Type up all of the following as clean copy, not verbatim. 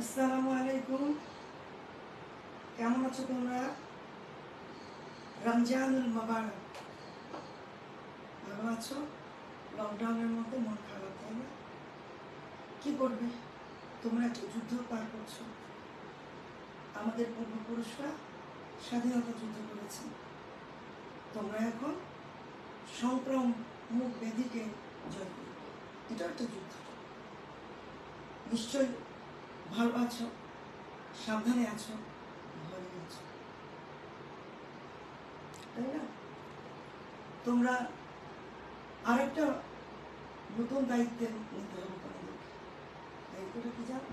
আসসালামু আলাইকুম। কেমন আছো তোমরা? রমজানুল মুবারক। ভালো আছো? লকডাউনের মধ্যে মন খারাপ, তাই না? কি করবে? তোমরা একটা যুদ্ধ পার করছো। আমাদের পূর্বপুরুষরা স্বাধীনতা যুদ্ধ করেছে। তোমরা এখন সংক্রামক ব্যাধিকে জয় করবে। এটা একটা যুদ্ধ। নিশ্চয়ই ভালো আছো, সাবধানে আছো, ঘরে আছো, তাই না? তোমরা আরেকটা নতুন দায়িত্বে নিতে হবে তোমাদেরকে। দায়িত্বটা কি জানো?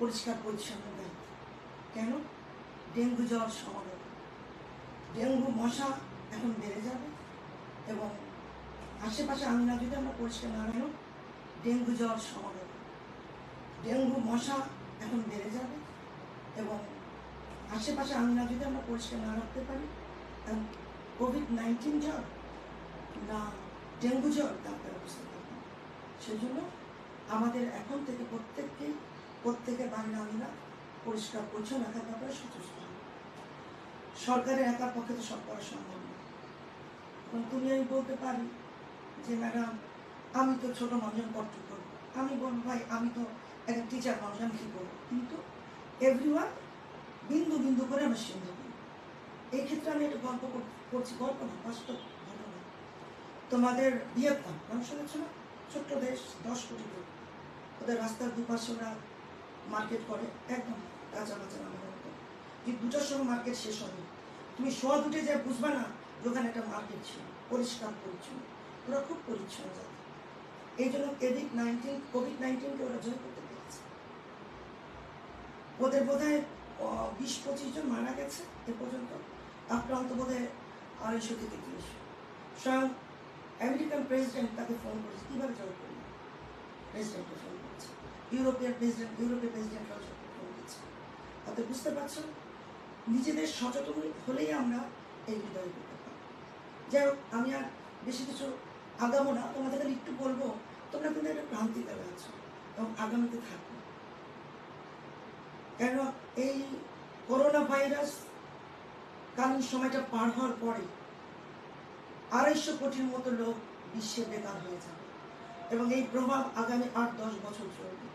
পরিষ্কার পরিচ্ছন্ন দায়িত্ব। কেন? ডেঙ্গু জ্বর সমাধান। ডেঙ্গু মশা এখন বেড়ে যাবে এবং আশেপাশে আঙিনা যদি আমরা পরিষ্কার না রাখি, ডেঙ্গু জ্বর সমাধান। ডেঙ্গু মশা এখন বেড়ে যাবে এবং আশেপাশে আঙিনা যদি আমরা পরিষ্কার না রাখতে পারি, কোভিড-19 জ্বর না ডেঙ্গু জ্বর ডাক্তার বুঝতে পারবেন। সেজন্য আমাদের এখন থেকে প্রত্যেকের বাড়ির আঙিনা পরিষ্কার পরিচ্ছন্ন রাখার ব্যাপারে সচেষ্ট হবে। সরকারের একার পক্ষে তো সব করা সম্ভব না। এখন তুমি আমি বলতে পারি যে ম্যাডাম আমি তো ছোট মানুষজন কষ্ট করবো, আমি বলবো ভাই আমি তো একটা টিচার মানুষ, আমি কি করবো? কিন্তু এভরিওয়ান বিন্দু বিন্দু করে আমরা সিন্ধু করি। এই ক্ষেত্রে আমি একটা গল্প করছি, গল্প না, বাস্তব ঘটনা। তোমাদের ভিয়েতনাম নাম শুনেছ না? ছোট্ট দেশ, 10 কোটি লোক। ওদের রাস্তার দুপাশে ওরা মার্কেট করে, একদম কাঁচা কাঁচা আমাদের মতো। যে 2টার সময় মার্কেট শেষ হবে, তুমি সোয়া 2টে যে বুঝবে না ওখানে একটা মার্কেট ছিল, পরিষ্কার পরিচ্ছন্ন। ওরা খুব পরিচ্ছন্ন জাতি। এই জন্য কোভিড-19কে ওরা জয় করতে পেরেছে। ওদের বোধ হয় 20-25 জন মারা গেছে এ পর্যন্ত, আক্রান্ত বোধ হয় 250 থেকে 300। স্বয়ং আমেরিকান প্রেসিডেন্ট তাকে ফোন করেছে, কীভাবে জয় করবে? প্রেসিডেন্টকে ফোন করেছে, ইউরোপের প্রেসিডেন্টরাও ফোন দিচ্ছে। তাতে বুঝতে পারছো, নিজেদের সচেতন হলেই আমরা এই হৃদয় করতে পারি। যাই হোক, আমি আর বেশি কিছু আগাবো না, তোমাদের খালি একটু বলবো, তোমরা কিন্তু একটা ক্রান্তিকালে আছো এবং আগামীতে থাকবে। কেন? এই করোনা ভাইরাস কালীন সময়টা পার হওয়ার পরে 250 কোটির মতো লোক বিশ্বে বেকার হয়ে যাবে এবং এই প্রভাব আগামী 8-10 বছর চলবে।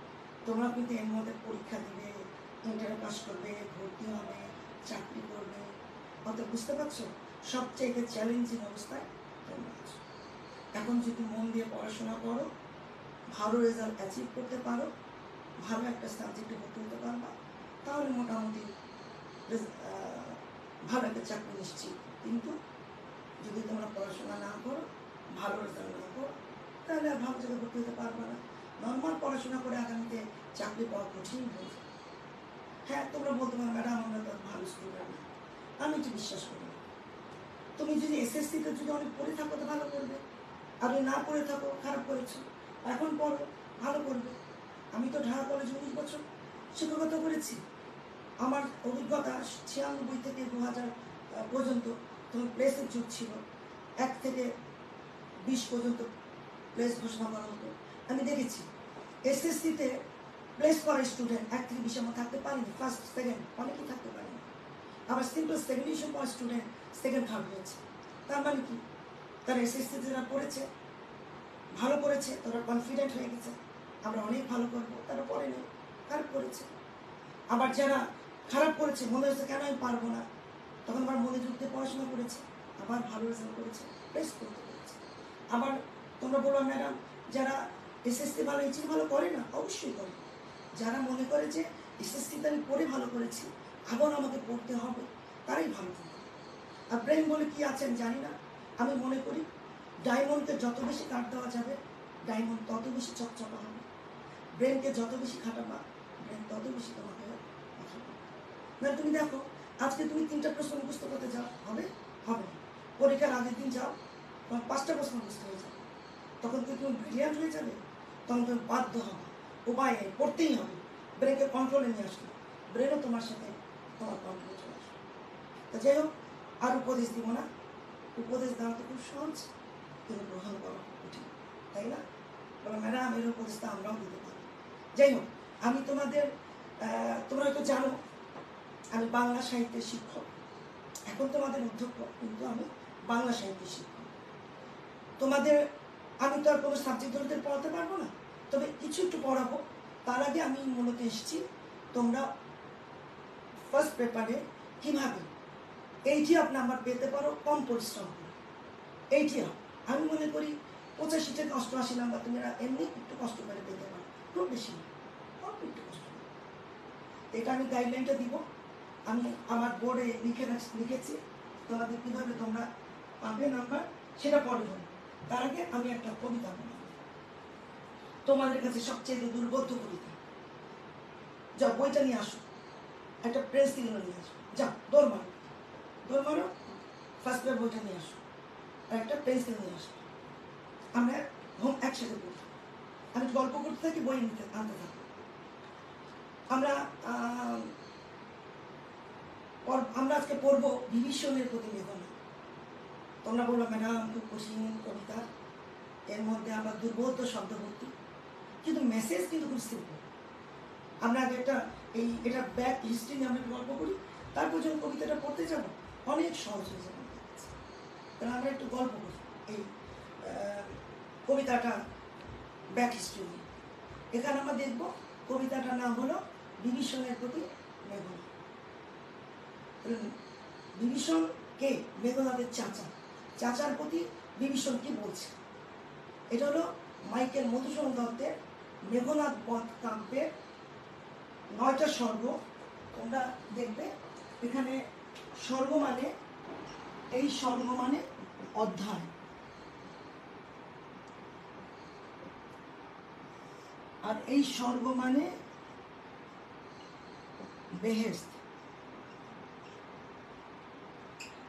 তোমরা কিন্তু এর মধ্যে পরীক্ষা দিবে, ইন্টার পাস করবে, ভর্তি হবে, চাকরি করবে। অত বুঝতে পারছো সবচেয়ে চ্যালেঞ্জিং অবস্থায় তোমরা আছো। এখন যদি মন দিয়ে পড়াশোনা করো, ভালো রেজাল্ট অ্যাচিভ করতে পারো, ভালো একটা সাবজেক্টে ভর্তি হতে পারবা, তাহলে মোটামুটি ভালো একটা চাকরি নিশ্চিত। কিন্তু যদি তোমরা পড়াশোনা না করো, ভালো রেজাল্ট না করো, তাহলে আর ভালো জায়গায় ভর্তি হতে পারবে না। নর্মাল পড়াশোনা করে আগামীতে চাকরি পাওয়া কঠিন হয়ে যাবে। হ্যাঁ, তোমরা বলতে পারো ম্যাডাম আমরা তো ভালো স্টুডেন্ট না, আমি তো বিশ্বাস করি না। তুমি যদি এসএসসিতে যদি অনেক পড়ে থাকো তো ভালো করবে, আর না পড়ে থাকো খারাপ করেছো, এখন পড়ো ভালো করবে। আমি তো ঢাকা কলেজে 19 বছর শিক্ষকতা করেছি। আমার অভিজ্ঞতা 96 থেকে 2000 পর্যন্ত তখন প্লেসের যুগ ছিল, 1 থেকে 20 পর্যন্ত প্লেস ঘোষণা করা হতো। আমি দেখেছি এসএসসিতে প্লেস করা স্টুডেন্ট 1 থেকে 20 আমার থাকতে পারেনি, ফার্স্ট সেকেন্ড অনেকেই থাকতে পারেনি। আবার সিম্পল সেকেন্ড ডিভিশন পাওয়া স্টুডেন্ট সেকেন্ড থার্ড হয়েছে। তার মানে কি? তারা এসএসসিতে যারা পড়েছে, ভালো করেছে, তারা কনফিডেন্ট হয়ে গেছে আমরা অনেক ভালো করবো, তারা পড়েনি, খারাপ করেছে। আবার যারা খারাপ করেছে, মনে হয়েছে কেন আমি পারবো না, তখন আবার মনোযোগ দিয়ে পড়াশোনা করেছে, আবার ভালো রেজাল্ট করেছে, প্লেস করতে পেরেছে। আবার তোমরা বলো ম্যাডাম যারা এসএসসি ভালো এইচএসসি ভালো করে না, অবশ্যই করে। যারা মনে করে যে এসএসসিতে আমি পড়ে ভালো করেছি, আবার আমাকে পড়তে হবে, তারাই ভালো থাকে। আর ব্রেন বলে কি আছে আমি জানি না, আমি মনে করি ডায়মন্ডকে যত বেশি কাট দেওয়া যাবে, ডায়মন্ড তত বেশি চকচকা হবে। ব্রেনকে যত বেশি খাটাবা, ব্রেন তত বেশি তোমাকে না। তুমি দেখো আজকে তুমি 3টা প্রশ্ন মুখস্থ করতে যাও, হবে হবে না। পরীক্ষার আগের দিন যাও, তোমার 5টা প্রশ্ন মুখস্থ হয়ে যাবে, তখন কি তুমি ব্রিলিয়ান্ট হয়ে যাবে? তখন তুমি বাধ্য হবে, উপায় নেই, পড়তেই হবে। ব্রেনকে কন্ট্রোলে নিয়ে আসবে, ব্রেনও তোমার সাথে তোমার কন্ট্রোলে চলে আসবে। তা যাই হোক, আর উপদেশ দিব না। উপদেশ দেওয়া তো খুব সহজ, কিন্তু গ্রহণ করা কঠিন, তাই না? বলো ম্যাডাম এর উপদেশটা আমরাও দিতে পারি। যাই হোক, আমি তোমাদের তোমরা হয়তো জানো আমি বাংলা সাহিত্যের শিক্ষক, এখন তোমাদের অধ্যক্ষ, কিন্তু আমি বাংলা সাহিত্যের শিক্ষক। তোমাদের আমি তো আর কোনো সাবজেক্ট ধরতে পড়াতে পারবো না, তবে কিছু একটু পড়াবো। তার আগে আমি মূলত এসেছি তোমরা ফার্স্ট পেপারে কীভাবে 80 নাম্বার পেতে পারো কম পরিশ্রম করে। 80 আমি মনে করি 85 থেকে 88 নাম্বার তুমি এমনি একটু কষ্ট করে পেতে পারো, খুব বেশি না, অল্প একটু কষ্ট করে। এটা আমি গাইডলাইনটা দিব, আমি আমার বোর্ডে লিখেছি তোমাদের কীভাবে তোমরা পাবে নাম্বার, সেটা পরে বলবো। তার আগে আমি একটা কবিতা বলব, তোমাদের কাছে সবচেয়ে দুর্বোধ্য কবিতা। যাও বইটা নিয়ে আসো, একটা প্রেস দিয়ে নিয়ে আসো, যাও দৌড় মারো, ফার্স্ট পেপার বইটা নিয়ে আসো আর একটা পেন্সিল নিয়ে আসো। আমরা হোম একসাথে পড়ি, আমি গল্প করতে থাকি, বই আনতে থাকি। আমরা আজকে পড়বো বিভীষণের প্রতি মেঘনা। তোমরা বললো ম্যাডাম খুব কঠিন কবিতা, এর মধ্যে আবার দুর্বোধ্য শব্দ ভর্তি, কিন্তু মেসেজ কিন্তু খুব সিম্পল। আমরা আগে এটা ব্যাক হিস্ট্রি নিয়ে আমরা গল্প করি, তারপর যখন কবিতাটা পড়তে যাব অনেক সহজ হয়ে যাবে। তাহলে আমরা একটু গল্প করি এই কবিতাটা ব্যাক হিস্ট্রি নিয়ে। এখানে আমরা দেখব কবিতাটার নাম হলো বিভীষণের প্রতি মেঘনা। বিভীষণ কে? মেঘনাদের চাচার প্রতি বিভীষণ কি বলছে? এটা হলো মাইকেল মধুসূদন দত্তের মেঘনাদ বধ কাব্যের 9টা স্বর্গ। তোমরা দেখবে এখানে স্বর্গ মানে, এই স্বর্গ মানে অধ্যায়, আর এই স্বর্গ মানে বেহেশত।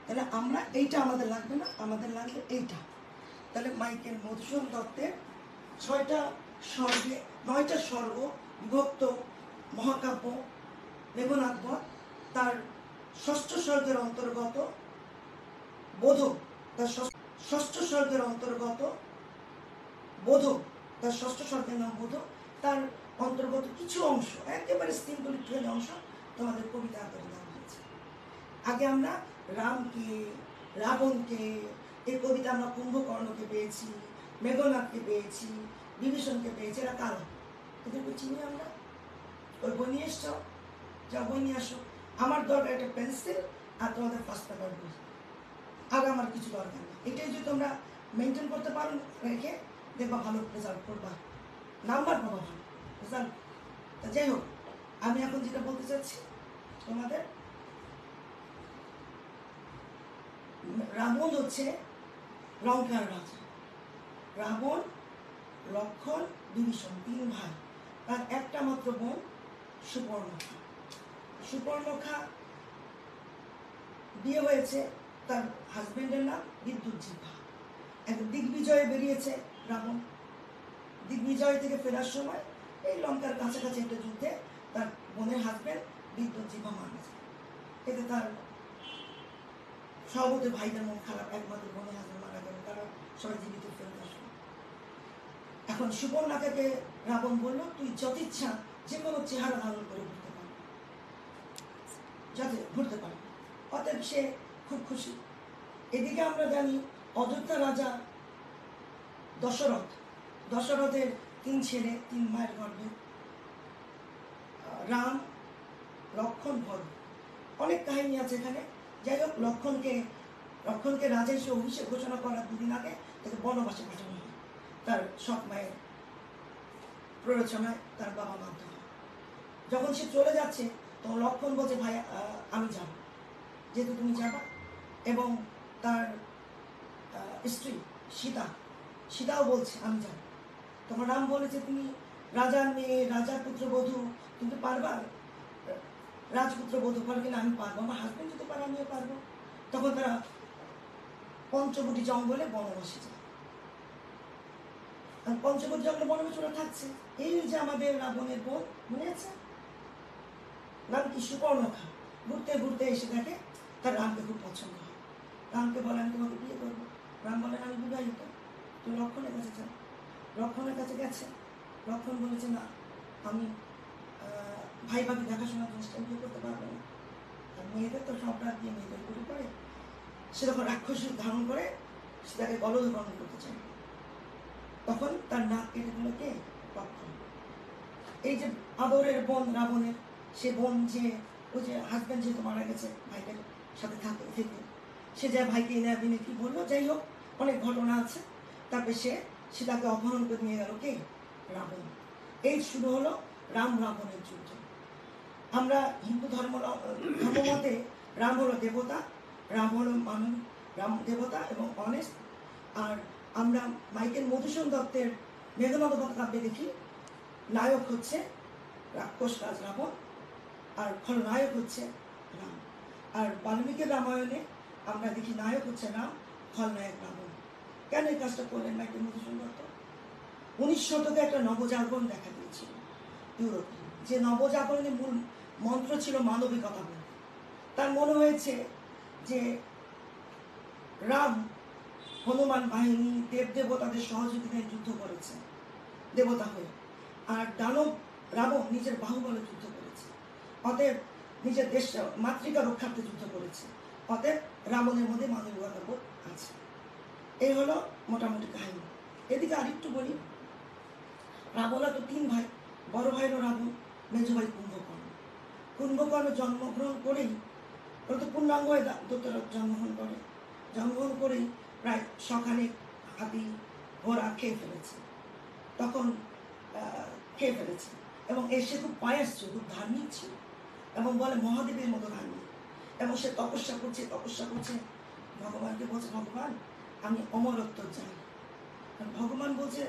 তাহলে আমরা এইটা আমাদের লাগবে না, আমাদের লাগবে এইটা। তাহলে মাইকেল মধুসূদন দত্তের 9টা স্বর্গ বিভক্ত মহাকাব্য মেঘনাদ বধ, তার 6ষ্ঠ স্বর্গের অন্তর্গত বোধক, তার 6ষ্ঠ স্বর্গের অন্তর্গত বোধক, তার 6ষ্ঠ স্বর্গের নাম বোধক, তার অন্তর্গত কিছু অংশ, একেবারে সিম্পল একটুখানি অংশ তোমাদের কবিতা আকারে দেওয়া হয়েছে। আগে আমরা রামকে, রাবণকে, এই কবিতা আমরা কুম্ভকর্ণকে পেয়েছি, মেঘনাদকে পেয়েছি, বিভীষণকে পেয়েছি। এরা কারা? এদেরকে চিনি আমরা? ওই বই নিয়ে এসছো, যা বই নিয়ে আসো। আমার দরকার একটা পেন্সিল আর তোমাদের ফার্স্ট পেপার বই, আগে আমার কিছু দরকার নেই। এটাই যদি তোমরা মেনটেন করতে পারো রেখে, দেখবা ভালো রেজাল্ট করবা, নাম্বার পাবা ভালো রেজাল্ট। তা যাই হোক, আমি এখন যেটা বলতে চাচ্ছি তোমাদের, রাবণ হচ্ছে লঙ্কার রাজা। রাবণ, লক্ষ্মণ, বিভীষণ 3 ভাই, তার একটা মাত্র বোন সুপর্ণখা। সুপর্ণখা বিয়ে হয়েছে, তার হাজবেন্ডের নাম বিদ্যুৎজিহ্বা। এক দিগ্বিজয়ে বেরিয়েছে রাবণ, দিগ্বিজয় থেকে ফেরার সময় এই লঙ্কার কাছাকাছি একটা যুদ্ধে তার বোনের হাজবেন্ড বিদ্যুৎজিহ্বা মারা যায়। এতে তার সবতে ভাইদের মন খারাপ, একমাত্র বোনের হাজবেন্ড মারা গেল, তারা সবাই জীবিত ফেরত আসলো। এখন সুপর্ণখাকে রাবণ বলল, তুই যথেচ্ছা যে কোনো চেহারা ধারণ করে ঘুরতে পারবে। অতএব সে খুব খুশি। এদিকে আমরা জানি অযোধ্যা রাজা দশরথের 3 ছেলে, 3 মায়ের গর্ভে, রাম, লক্ষ্মণ, ভরত। অনেক কাহিনী আছে এখানে। যাই হোক, লক্ষ্মণকে রাজা এসে অভিষেক ঘোষণা করার 2 দিন আগে তাকে বনবাসে পাঠানো হয়। তার সৎ মায়ের প্ররোচনায় তার বাবা বাধ্য হয়। যখন সে চলে যাচ্ছে তখন লক্ষ্মণ বলছে, ভাই আমি যাব। যেহেতু তুমি যাবা, এবং তার স্ত্রী সীতাও বলছে আমি যাব। তখন রাম বলেছে, তুমি রাজার মেয়ে, রাজার পুত্রবধূ, তুমি পারবা? রাজপুত্রবধূ বলে, কিনা আমি পারবো, আমার হাজবেন্ড যদি পারে আমিও পারবো। তখন তারা পঞ্চবটি জঙ্গলে বনবাসে যায়। পঞ্চবটি জঙ্গলে বনবাসে ওরা থাকছে। এই যে আমাদের রাবণের বোন, মনে আছে নাম কি? সুপর্ণখা। ঘুরতে ঘুরতে এসে দেখে তার রামকে খুব পছন্দ হয়। রামকে বলে, আমি তোমাকে বিয়ে করবো। রাম বলেন, আমি বিবাহিত, তুই লক্ষ্মণের কাছে যাও। লক্ষ্মণের কাছে গেছে, লক্ষ্মণ বলেছে, না আমি ভাই ভাবি দেখাশোনা জিনিসটা বিয়ে করতে পারবে না। আর মেয়েদের তো সব রাত দিয়ে মেয়েদের করে করে সে যখন রাক্ষসী ধারণ করে সে তাকে গলদকরণ করতে চায়, তখন তার নাক কেটে দিল কে? লক্ষণ। এই যে আদরের বোন রাবণের, সে বোন যে ওই যে হাজব্যান্ড যেহেতু মারা গেছে ভাইদের সাথে থেকে সে যা ভাইকে এনে বিনে কি বললো, যাই হোক অনেক ঘটনা আছে। তারপরে সে তাকে অপহরণ করে নিয়ে গেল কে? রাবণ। এই শুরু হলো রাম রাবণের যুদ্ধ। আমরা হিন্দু ধর্মমতে রাম হলো দেবতা, রাম হলো মানব, রাম দেবতা এবং অনেস্ট। আর আমরা মাইকেল মধুসূদন দত্তের মেঘনাদ কাব্যে দেখি নায়ক হচ্ছে রাক্ষস রাজ রাবণ আর খলনায়ক হচ্ছে রাম। আর বাল্মীকি রামায়ণে আমরা দেখি নায়ক হচ্ছে রাম, খলনায়ক রাবণ। কেন এই কাজটা করলেন মাইকেল মধুসূদন দত্ত? 19 শতকে একটা নবজাগরণ দেখা দিয়েছিল ইউরোপে, যে নবজাগরণের মূল মন্ত্র ছিল মানবিকতা বলে। তার মনে হয়েছে যে রাম হনুমান বাহিনী দেবদেবতাদের সহযোগিতায় যুদ্ধ করেছে দেবতা হয়ে, আর দানব রাবণ নিজের বাহুবলে যুদ্ধ করেছে, অতএব নিজের দেশ মাতৃকা রক্ষার্থে যুদ্ধ করেছে, অতএব রাবণের মধ্যে মানবিকতা বোধ আছে। এই হলো মোটামুটি কাহিনী। এদিকে আরেকটু বলি, রাবণরা তো 3 ভাই, বড় ভাই হলো রাবণ, মেজো ভাই কুম্ভকর্ণ। কুম্ভকর্ণ জন্মগ্রহণ করেই, ওরা তো পূর্ণাঙ্গ হয়ে জন্মগ্রহণ করেই প্রায় 100 হাতি ঘোড়া খেয়ে ফেলেছে, তখন খেয়ে ফেলেছে। এবং সে খুব পায়াস ছিল, খুব ধার্মিক ছিল এবং বলে মহাদেবের মতো ধার্মিক। এবং সে তপস্যা করছে ভগবানকে বলছে, ভগবান আমি অমরত্ব চাই। ভগবান বলছে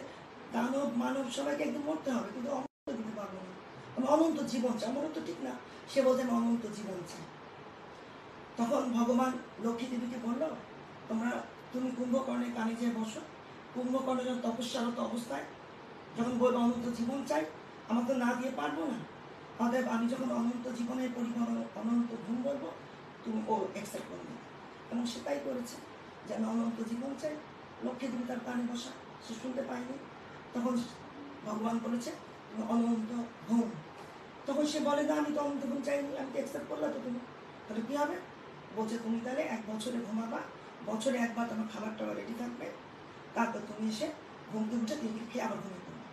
দানব মানব সবাইকে একদিন মরতে হবে, কিন্তু অমরত্ব দিতে পারবো না, আমি অনন্ত জীবন চাই। অমরত্ব ঠিক না, সে বলছে আমি অনন্ত জীবন চাই। তখন ভগবান লক্ষ্মী দেবীকে বলল, তুমি কুম্ভকর্ণের কানে যেয়ে বসো। কুম্ভকর্ণ যখন তপস্যারত অবস্থায় যখন বলবো অনন্ত জীবন চাই, আমার তো না দিয়ে পারবো না, অতএব আমি যখন অনন্ত জীবনের পরিমাণ অনন্ত ঘুম বলবো, তুমি ও অ্যাকসেপ্ট করে নেবে। এবং সেটাই করেছে যে আমি অনন্ত জীবন চাই। লক্ষ্মী দেবী তার কানে বসা, সে শুনতে পায়নি। তখন ভগবান বলেছে তুমি অনন্ত ঘুম। তখন সে বলে না, আমি তো অনন্ত ঘুম চাইনি, আমি তো অ্যাকসেপ্ট করলাম। তো তুমি তাহলে কী হবে? বলছে তুমি তাহলে 1 বছরে ঘুমাবা, বছরে 1 বার তোমার খাবারটা রেডি থাকবে, তারপর তুমি এসে ঘুম থেকে উঠে তিনটি খেয়ে আবার ঘুমিয়ে পড়বে।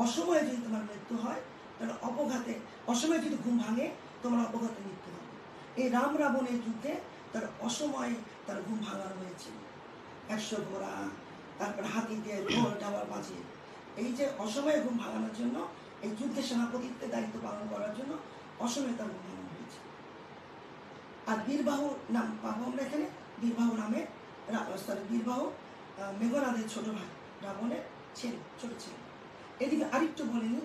অসময়ে যদি তোমার মৃত্যু হয় তাহলে অপঘাতে, অসময়ে যদি ঘুম ভাঙে তোমার অপঘাতে মৃত্যু হবে। এই রাম রাবণের যুদ্ধে তার অসময়ে তার ঘুম ভাঙানো হয়েছিল। 100 ঘোড়া, তারপর হাতি দিয়ে ঢোল ডাবার বাজিয়ে, এই যে অসময়ে ঘুম ভাঙানোর জন্য, এই যুদ্ধে সেনাপতিত্বের দায়িত্ব পালন করার জন্য অসময়ে তার ঘুম ভাঙানো হয়েছে। আর বীরবাহু নাম পাবো আমরা এখানে, বীরবাহু নামে বীরবাহু মেঘনাদের ছোট ভাই, রাবণের ছেলে, ছোট ছেলে। এদিকে আরেকটু বলিনি,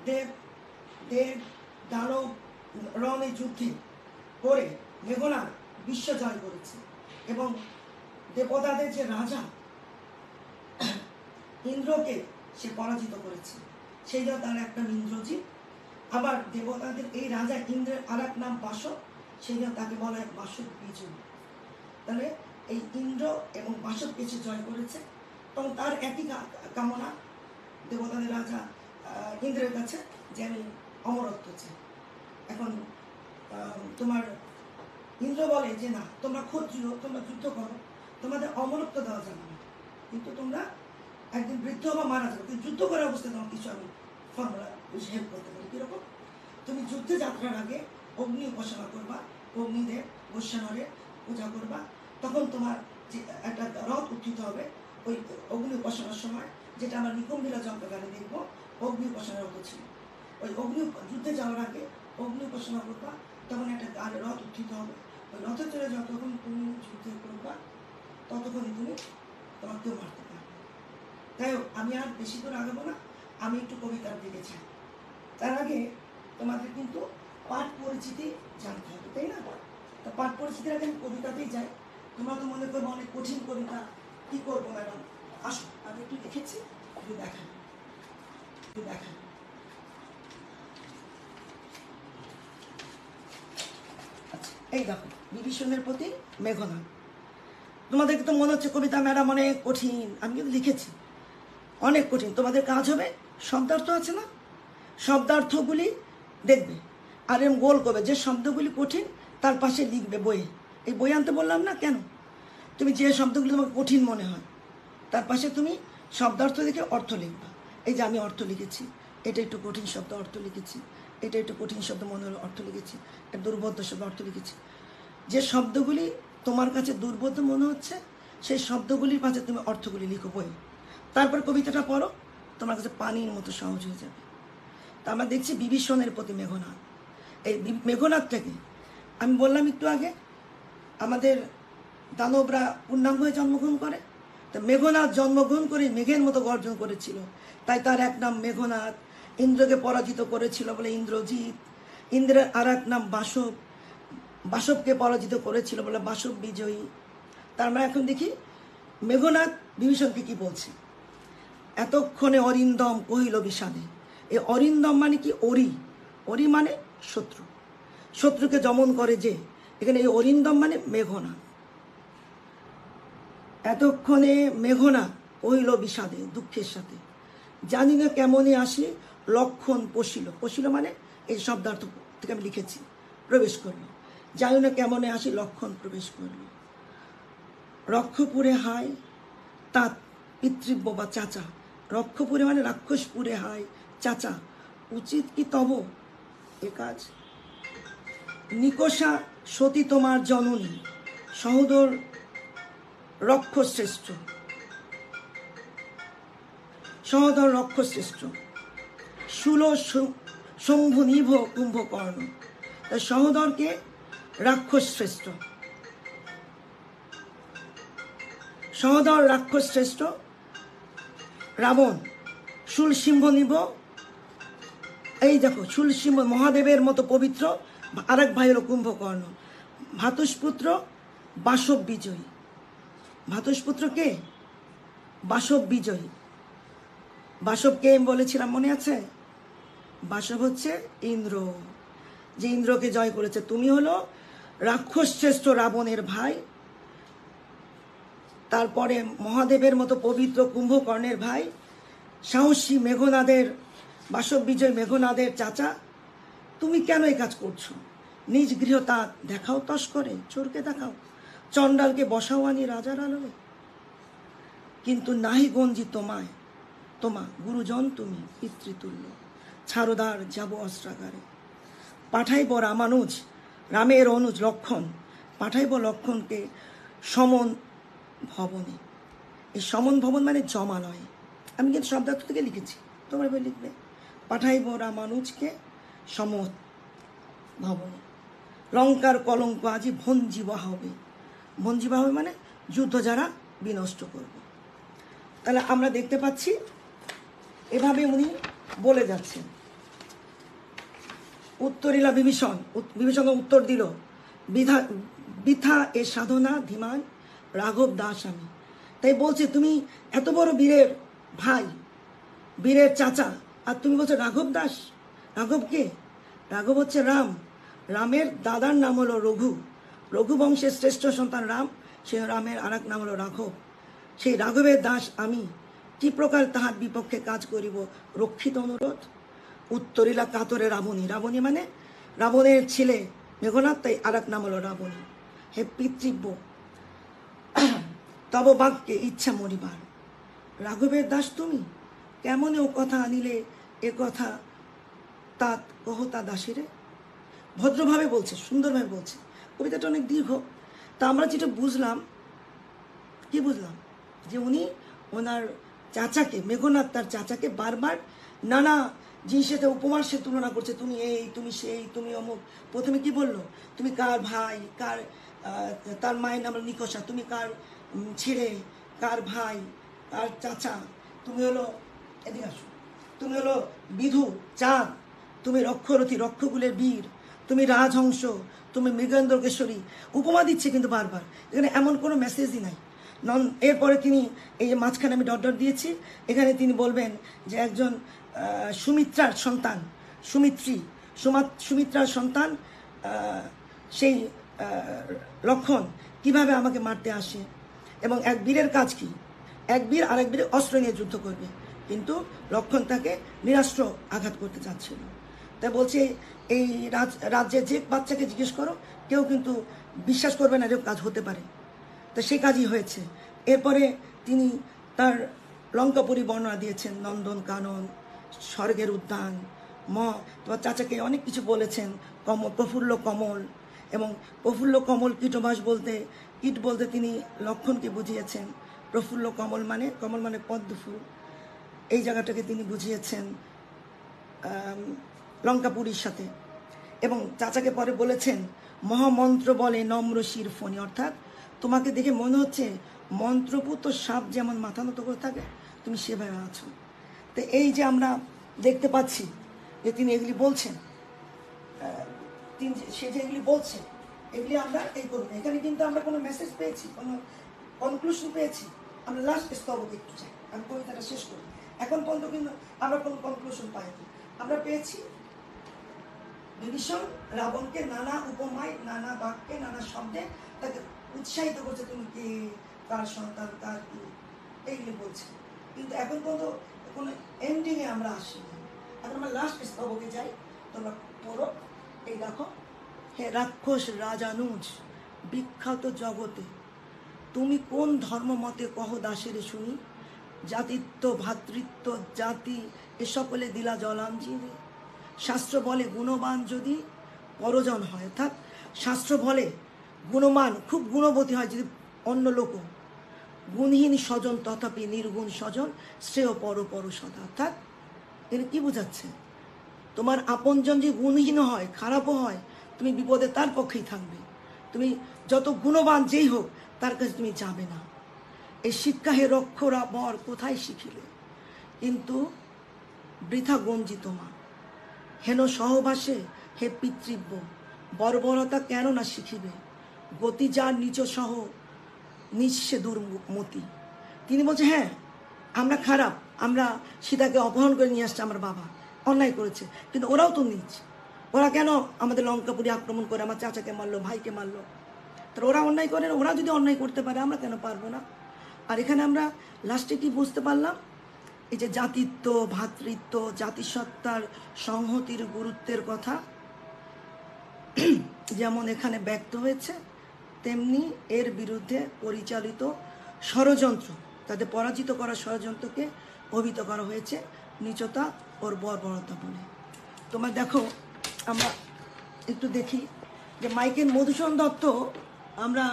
দেব দানব রণের যুদ্ধে করে মেঘনাদ বিশ্ব জয় করেছে এবং দেবতাদের যে রাজা ইন্দ্রকে সে পরাজিত করেছে, সেই জন্য তার একটা ইন্দ্রজিৎ। আবার দেবতাদের এই রাজা ইন্দ্রের আর এক নাম বাসক, সেই জন্য তাকে বলা হয় বাসক বিজু। তাহলে এই ইন্দ্র এবং বাসককে সে জয় করেছে এবং তার একই কামনা দেবতাদের রাজা ইন্দ্রের কাছে যে আমি অমরত্ব চাই। এখন তোমার ইন্দ্র বলে যে না, তোমরা ক্ষত্রিয়, তোমরা যুদ্ধ করো, তোমাদের অমরত্ব দেওয়া যাবে না, কিন্তু তোমরা একদিন বৃদ্ধ বা মারা যাবে, কিন্তু যুদ্ধ করার অবস্থায় তোমার কিছু আমি ফর্মুলা হেল্প করতে পারি। কীরকম? তুমি যুদ্ধে যাত্রার আগে অগ্নি উপাসনা করবা, অগ্নিদেব বৈশ্বরের পূজা করবা, তখন তোমার যে একটা রথ উত্থিত হবে ওই অগ্নি উপাসনার সময়, যেটা আমরা নিকুম্ভিলা যন্ত্রগানে দেখবো, অগ্নি উপাসনার রথ ছিল। ওই যুদ্ধে যাওয়ার আগে অগ্নি উপাসনা করবা, তখন একটা রথ উত্থিত হবে। ওই রথে চলে যতক্ষণ তুমি যুদ্ধে করবা ততক্ষণই তুমি তোমার কেউ মারতে পারবে। তাই হোক, আমি আর বেশি করে আগাবো না, আমি একটু কবিতার দিকে চাই। তার আগে তোমাদের কিন্তু পাঠ পরিচিতি জানতে হবে, তাই না? তা পাঠ পরিচিতির আগে আমি কবিতাতেই যাই। তোমরা তো মনে করবো অনেক কঠিন কবিতা, কি করবো ম্যাডাম? আসো, আমি একটু লিখেছি, একটু দেখান। আচ্ছা, এই দেখো, বিভীষণের প্রতি মেঘনাদ। তোমাদেরকে তো মনে হচ্ছে কবিতা ম্যাডাম অনেক কঠিন, আমি কিন্তু লিখেছি অনেক কঠিন। তোমাদের কাজ হবে শব্দার্থ আছে না, শব্দার্থগুলি দেখবে আর এরকম গোল করবে, যে শব্দগুলি কঠিন তার পাশে লিখবে বইয়ে। এই বই আনতে বললাম না কেন, তুমি যে শব্দগুলি তোমাকে কঠিন মনে হয় তার পাশে তুমি শব্দার্থ দেখে অর্থ লিখবা। এই যে আমি অর্থ লিখেছি, এটা একটু কঠিন শব্দ অর্থ লিখেছি, এটা একটু কঠিন শব্দ মনে হলো অর্থ লিখেছি, এটা দুর্বোধ্য শব্দ অর্থ লিখেছি। যে শব্দগুলি তোমার কাছে দুর্বোধ্য মনে হচ্ছে সেই শব্দগুলির পাশে তুমি অর্থগুলি লিখো বই। তারপর কবিতাটা পড়ো, তোমার কাছে পানির মতো সহজ হয়ে যাবে। তা আমরা দেখছি বিভীষণের প্রতি মেঘনাদ। এই মেঘনাদটাকে আমি বললাম একটু আগে, আমাদের দানবরা পূর্ণাঙ্গ হয়ে জন্মগ্রহণ করে, তো মেঘনাদ জন্মগ্রহণ করে মেঘের মতো গর্জন করেছিল, তাই তার এক নাম মেঘনাদ। ইন্দ্রকে পরাজিত করেছিল বলে ইন্দ্রজিৎ। ইন্দ্রের আর এক নাম বাসব, বাসবকে পরাজিত করেছিল বলে বাসব বিজয়ী। তার আমরা এখন দেখি মেঘনাদ বিভীষণকে কি বলছে। এতক্ষণে অরিন্দম কহিল বিষাদে। এই অরিন্দম মানে কি? অরি। অরি মানে শত্রু, শত্রুকে দমন করে যে। এখানে এই অরিন্দম মানে মেঘনাদ। এতক্ষণে মেঘনাদ কহিল বিষাদে, দুঃখের সাথে। জানি না কেমনে আসি লক্ষণ পশিল। পশিল মানে এই শব্দার্থ থেকে আমি লিখেছি, প্রবেশ করলো। জানি না কেমনে আসি লক্ষণ প্রবেশ করলো। রক্ষপুরে হায় তাঁত পিতৃব্য বা চাচা। রক্ষপুরে মানে রাক্ষসপুরে হায় চাচা, উচিত কি তব এ কাজ। নিকষা সতী তোমার জননী, সহোদর রক্ষশ্রেষ্ঠ। সহোদর রক্ষশ্রেষ্ঠ। শূল শম্ভু নিভ কুম্ভকর্ণ। সহোদরকে রাক্ষস শ্রেষ্ঠ, সহোদর রাক্ষস শ্রেষ্ঠ রাবণ। শূল সিংহ নিব, এই দেখো শূল সিংহ মহাদেবের মতো পবিত্র আরেক ভাই হলো কুম্ভকর্ণ। ভাতুষপুত্র বাসব বিজয়ী। ভাতুষপুত্র কে? বাসব বিজয়ী। বাসবকে আমি বলেছিলাম মনে আছে? বাসব হচ্ছে ইন্দ্র, যে ইন্দ্রকে জয় করেছে। তুমি হলো রাক্ষস শ্রেষ্ঠ রাবণের ভাই, তারপরে মহাদেবের মতো পবিত্র কুম্ভকর্ণের ভাই, সাহসী মেঘনাদের, বাসব বিজয় মেঘনাদের চাচা। তুমি কেন এই কাজ করছো? নিজ গৃহ তা দেখাও তস্করে, চোরকে দেখাও, চণ্ডালকে বসাও আনি রাজার আলোয়। কিন্তু নাহি গঞ্জি তোমায়, তোমা গুরুজন তুমি পিতৃতুল্য। ছাড়োদার যাব অস্ত্রাগারে। পাঠাইব রামানুজ, রামের অনুজ লক্ষণ। পাঠাইব লক্ষণকে সমন ভবনে। এই সমন ভবন মানে জমালয়। আমি কিন্তু শব্দার্থ থেকে লিখেছি, তোমরা বই লিখবে। পাঠাইব রামানুজকে সমন ভবনে। লঙ্কার কলঙ্ক আজি ভঞ্জিবা হবে। ভঞ্জিবা হবে মানে যুদ্ধ যারা বিনষ্ট করবে। তাহলে আমরা দেখতে পাচ্ছি এভাবে উনি বলে যাচ্ছেন। উত্তরিলা বিভীষণ, বিভীষণ উত্তর দিল, বৃথা এ সাধনা ধীমান রাঘব দাস আমি। তাই বলছে তুমি এত বড় বীরের ভাই, বীরের চাচা, আর তুমি বলছো রাঘব দাস। রাঘব কে? রাঘব হচ্ছে রাম। রামের দাদার নাম হলো রঘু। রঘু বংশের শ্রেষ্ঠ সন্তান রাম, সে রামের আর এক নাম হলো রাঘব। সেই রাঘবের দাস আমি, কি প্রকার তাহার বিপক্ষে কাজ করিব রক্ষিত অনুরোধ। উত্তরিলা কাতরে রাবণী। রাবণী মানে রাবণের ছেলে মেঘনাদ, তাই আর এক নাম হলো রাবণী। হে পিতৃব্য তব বাক্যে ইচ্ছা মরিবার। রাঘবের দাস তুমি, কেমন ও কথা আনিলে এ কথা তাত কহতা দাসীরে। ভদ্রভাবে বলছে, সুন্দরভাবে বলছে। কবিতাটা অনেক দীর্ঘ। তা আমরা যেটা বুঝলাম, কি বুঝলাম, যে উনি ওনার চাচাকে, মেঘনাদ তার চাচাকে বারবার নানা জিনিসের সাথে উপমার সে তুলনা করছে। তুমি এই, তুমি সেই, তুমি অমুক। প্রথমে কি বললো? তুমি কার ভাই, কার, তার মায়ের নাম নিকষা। তুমি কার ছেলে, কার ভাই, কার চাচা। তুমি হলো, এদিকে আসো, তুমি হলো বিধু চাঁদ, তুমি রক্ষরথী রক্ষকুলের বীর, তুমি রাজহংস, তুমি মৃগেন্দ্র কেশরী। উপমা দিচ্ছে কিন্তু বারবার, এখানে এমন কোনো মেসেজই নাই। এরপরে তিনি এই যে মাঝখানে আমি ডট ডট দিয়েছি, এখানে তিনি বলবেন যে একজন সুমিত্রার সন্তান, সুমিত্রার সন্তান সেই লক্ষণ কিভাবে আমাকে মারতে আসে, এবং এক বীরের কাজ কি। এক বীর আরেক বীরের অস্ত্র নিয়ে যুদ্ধ করবে, কিন্তু লক্ষণ তাকে নিরাস্ত্র আঘাত করতে চাচ্ছিল। তাই বলছে এই রাজ্যের যে বাচ্চাকে জিজ্ঞেস করো, কেউ কিন্তু বিশ্বাস করবে না যে কাজ হতে পারে। তো সেই কাজই হয়েছে। এরপরে তিনি তার লঙ্কাপুরী বর্ণনা দিয়েছেন, নন্দন কানন, স্বর্গের উদ্যান, তোমার চাচাকে অনেক কিছু বলেছেন, প্রফুল্ল কমল, এবং প্রফুল্ল কমল কীটবাস বলতে, কীট বলতে তিনি লক্ষণকে বুঝিয়েছেন। প্রফুল্ল কমল মানে পদ্ম ফুল, এই জায়গাটাকে তিনি বুঝিয়েছেন লঙ্কাপুরীর সাথে। এবং চাচাকে পরে বলেছেন মহামন্ত্র বলে নম্র শির ফণি, অর্থাৎ তোমাকে দেখে মনে হচ্ছে মন্ত্রপুত সাপ যেমন মাথা নত করে থাকে, তুমি সেভাবে আছো। তো এই যে আমরা দেখতে পাচ্ছি যে তিনি এগুলি বলছেন, সে যে এগুলি বলছে, এগুলি আমরা এই করবো। এখানে কিন্তু আমরা কোনো মেসেজ পেয়েছি, কোনো কনক্লুশন পেয়েছি? আমরা লাস্ট স্তবকে একটু চাই, আমি কবিতাটা শেষ করি। এখন পর্যন্ত কিন্তু আমরা কোনো কনক্লুশন পাইনি। আমরা পেয়েছি বিভীষণ রাবণকে নানা উপমায়, নানা বাক্যে, নানা শব্দে তাকে উৎসাহিত করছে, তুমি কে, কার সন্তান, কার কি, এইগুলি বলছে। কিন্তু এখন পর্যন্ত কোনো এন্ডিংয়ে আমরা আসিনি। এখন আমরা লাস্ট স্তবকে যাই, তোমরা পড়ো। এই দেখো, হে রাক্ষস রাজানুজ বিখ্যাত জগতে, তুমি কোন ধর্মমতে কহ দাসের শুনি, জাতিত্ব ভ্রাতৃত্ব জাতি এ সকলে দিলা জলাঞ্জলি। শাস্ত্র বলে গুণবান যদি পরজন হয়, অর্থাৎ শাস্ত্র বলে গুণমান খুব গুণবতী হয় যদি অন্য লোক, গুণহীন স্বজন তথাপি নির্গুণ স্বজন শ্রেয় পর সদা। অর্থাৎ এর কি বোঝাচ্ছে? তোমার আপনজন যে গুণহীন হয়, খারাপও হয়, তুমি বিপদে তার পক্ষেই থাকবে। তুমি যত গুণবান যেই হোক তার কাছে তুমি যাবে না। এই শিক্ষা হে রক্ষরা বর কোথায় শিখিলে, কিন্তু বৃথা গঞ্জিত মা। হেন সহবাসে হে পিতৃব্য, বর্বরতা কেন না শিখিবে, গতি যার নিচ সহ নিঃসে দুর্মতি। তিনি বলছে হ্যাঁ আমরা খারাপ, আমরা সীতাকে অপহরণ করে নিয়ে আসছে, আমার বাবা অন্যায় করেছে, কিন্তু ওরাও তো নিচ। ওরা কেন আমাদের লঙ্কাপুরি আক্রমণ করে আমার চাচাকে মারলো, ভাইকে মারলো? তার ওরা অন্যায় করে, ওরা যদি অন্যায় করতে পারে আমরা কেন পারবো না? আর এখানে আমরা লাস্টে কি বুঝতে পারলাম? এই যে জাতিত্ব, ভ্রাতৃত্ব, জাতিসত্তার সংহতির গুরুত্বের কথা যেমন এখানে ব্যক্ত হয়েছে, তেমনি এর বিরুদ্ধে পরিচালিত ষড়যন্ত্র, তাদের পরাজিত করার ষড়যন্ত্রকে অভিহিত করা হয়েছে নীচতা ওর বর্বরতা বলে। তোমরা দেখো, আমরা একটু দেখি যে মাইকেল মধুসূদন দত্ত, আমরা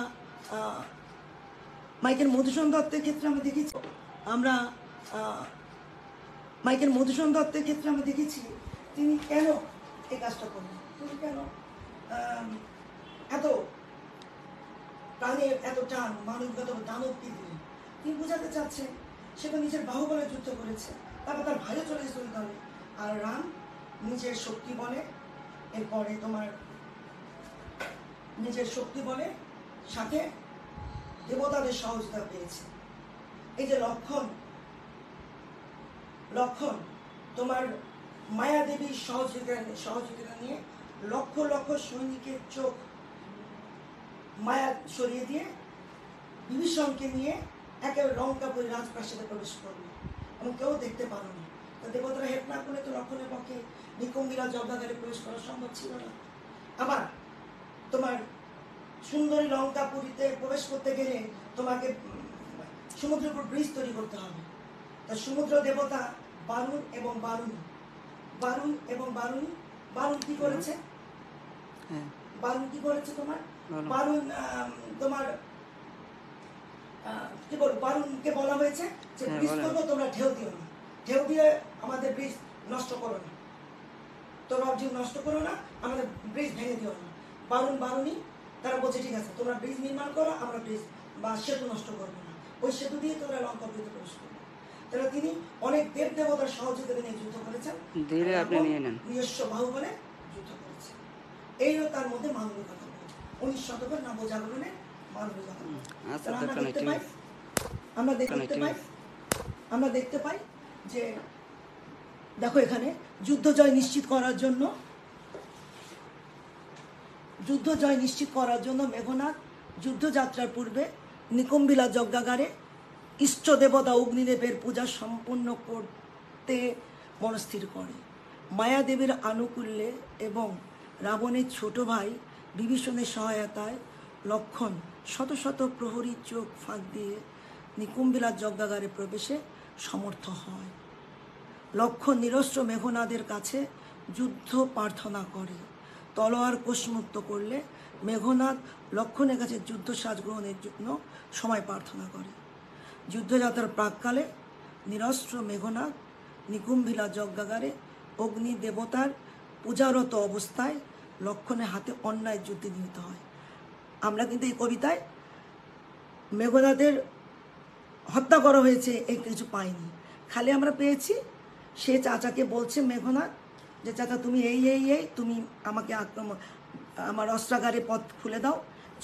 মাইকেল মধুসূদন দত্তের ক্ষেত্রে আমরা দেখেছি, মাইকেল মধুসূদন দত্তের ক্ষেত্রে আমরা দেখেছি তিনি কেন এই কাজটা করলেন, তিনি কেন এত প্রাণের এত টান, মানবগত দানবকে দিলেন। তিনি বোঝাতে চাচ্ছেন সে তো নিজের বাহুবলে যুদ্ধ করেছে, তারপর তার ভাইও চলে এসে চলে গেল, আর রাম নিজের শক্তি বলে, এরপরে তোমার নিজের শক্তি বলে সাথে দেবতাদের সহযোগিতা পেয়েছে। এই যে লক্ষণ তোমার মায়া দেবীর সহযোগিতা নিয়ে লক্ষ লক্ষ সৈনিকের চোখ মায়া সরিয়ে দিয়ে বিভীষণকে নিয়ে একেবারে লঙ্কাপুরী রাজপ্রাসাদে প্রবেশ করলো এবং কেউ দেখতে পারো না। তো দেবতারা হেল্প না করলে তো লক্ষণের পক্ষে নিকুম্বিরা যজ্ঞাগারে প্রবেশ করা সম্ভব ছিল না। আবার তোমার সুন্দরী লঙ্কাপুরীতে প্রবেশ করতে গেলে তোমাকে সমুদ্রের উপর ব্রিজ তৈরি করতে হবে। তা সমুদ্র দেবতা বারুণ এবং বারুণী কি করেছে? বারুণ কি করেছে? বারুণ তোমার কি বল, বারুণকে বলা হয়েছে যে ব্রিজ করবো, তোমরা ঢেউ দিও না, ঢেউ দিয়ে আমাদের ব্রিজ নষ্ট করো না, তোমরা নষ্ট করো না, আমাদের ব্রিজ ভেঙে দিও না। বারুণী তারা বলছে ঠিক আছে, তোমরা ব্রিজ নির্মাণ করো, আমরা ব্রিজ বা সেতু নষ্ট করবো না, ওই সেতু দিয়ে তোমরা লঙ্কাপুরীতে প্রবেশ করবে। তাহলে তিনি অনেক দেব দেবতার সহযোগিতা নিয়ে যুদ্ধ করেছেন, নিজস্ব বাহুবলে যুদ্ধ করেছেন। এই তার মধ্যে মানবিকতা, 19 শতকের নবজাগরণে মানবিকতা। আমরা দেখতে পাই যে দেখো এখানে যুদ্ধ জয় নিশ্চিত করার জন্য মেঘনাদ যুদ্ধযাত্রার পূর্বে নিকুম্বিলা যজ্ঞাগারে ইষ্ট দেবতা অগ্নিদেবের পূজা সম্পূর্ণ করতে মনস্থির করে। মায়াদেবীর আনুকূল্যে এবং রাবণের ছোট ভাই বিভীষণের সহায়তায় লক্ষণ শত শত প্রহরী চোখ ফাঁক দিয়ে নিকুম্ভিলার যজ্ঞাগারে প্রবেশে সমর্থ হয়। লক্ষণ নিরস্ত্র মেঘনাদের কাছে যুদ্ধ প্রার্থনা করে। তলোয়ার কোষমুক্ত করলে মেঘনাদ লক্ষণের কাছে যুদ্ধ সাজ গ্রহণের জন্য সময় প্রার্থনা করে। যুদ্ধযাত্রার প্রাককালে নিরস্ত্র মেঘনাদ নিকুম্ভিলা যজ্ঞাগারে অগ্নি দেবতার পূজারত অবস্থায় লক্ষণের হাতে অন্যায় যুদ্ধে নিহত হয়। আমরা কিন্তু এই কবিতায় মেঘনাদের হত্যা করা হয়েছে এই কিছু পাইনি, খালি আমরা পেয়েছি সে চাচাকে বলছে মেঘনাদ যে চাচা তুমি এই এই এই তুমি আমাকে আক্রমণ আমার অস্ত্রাগারে পথ খুলে দাও,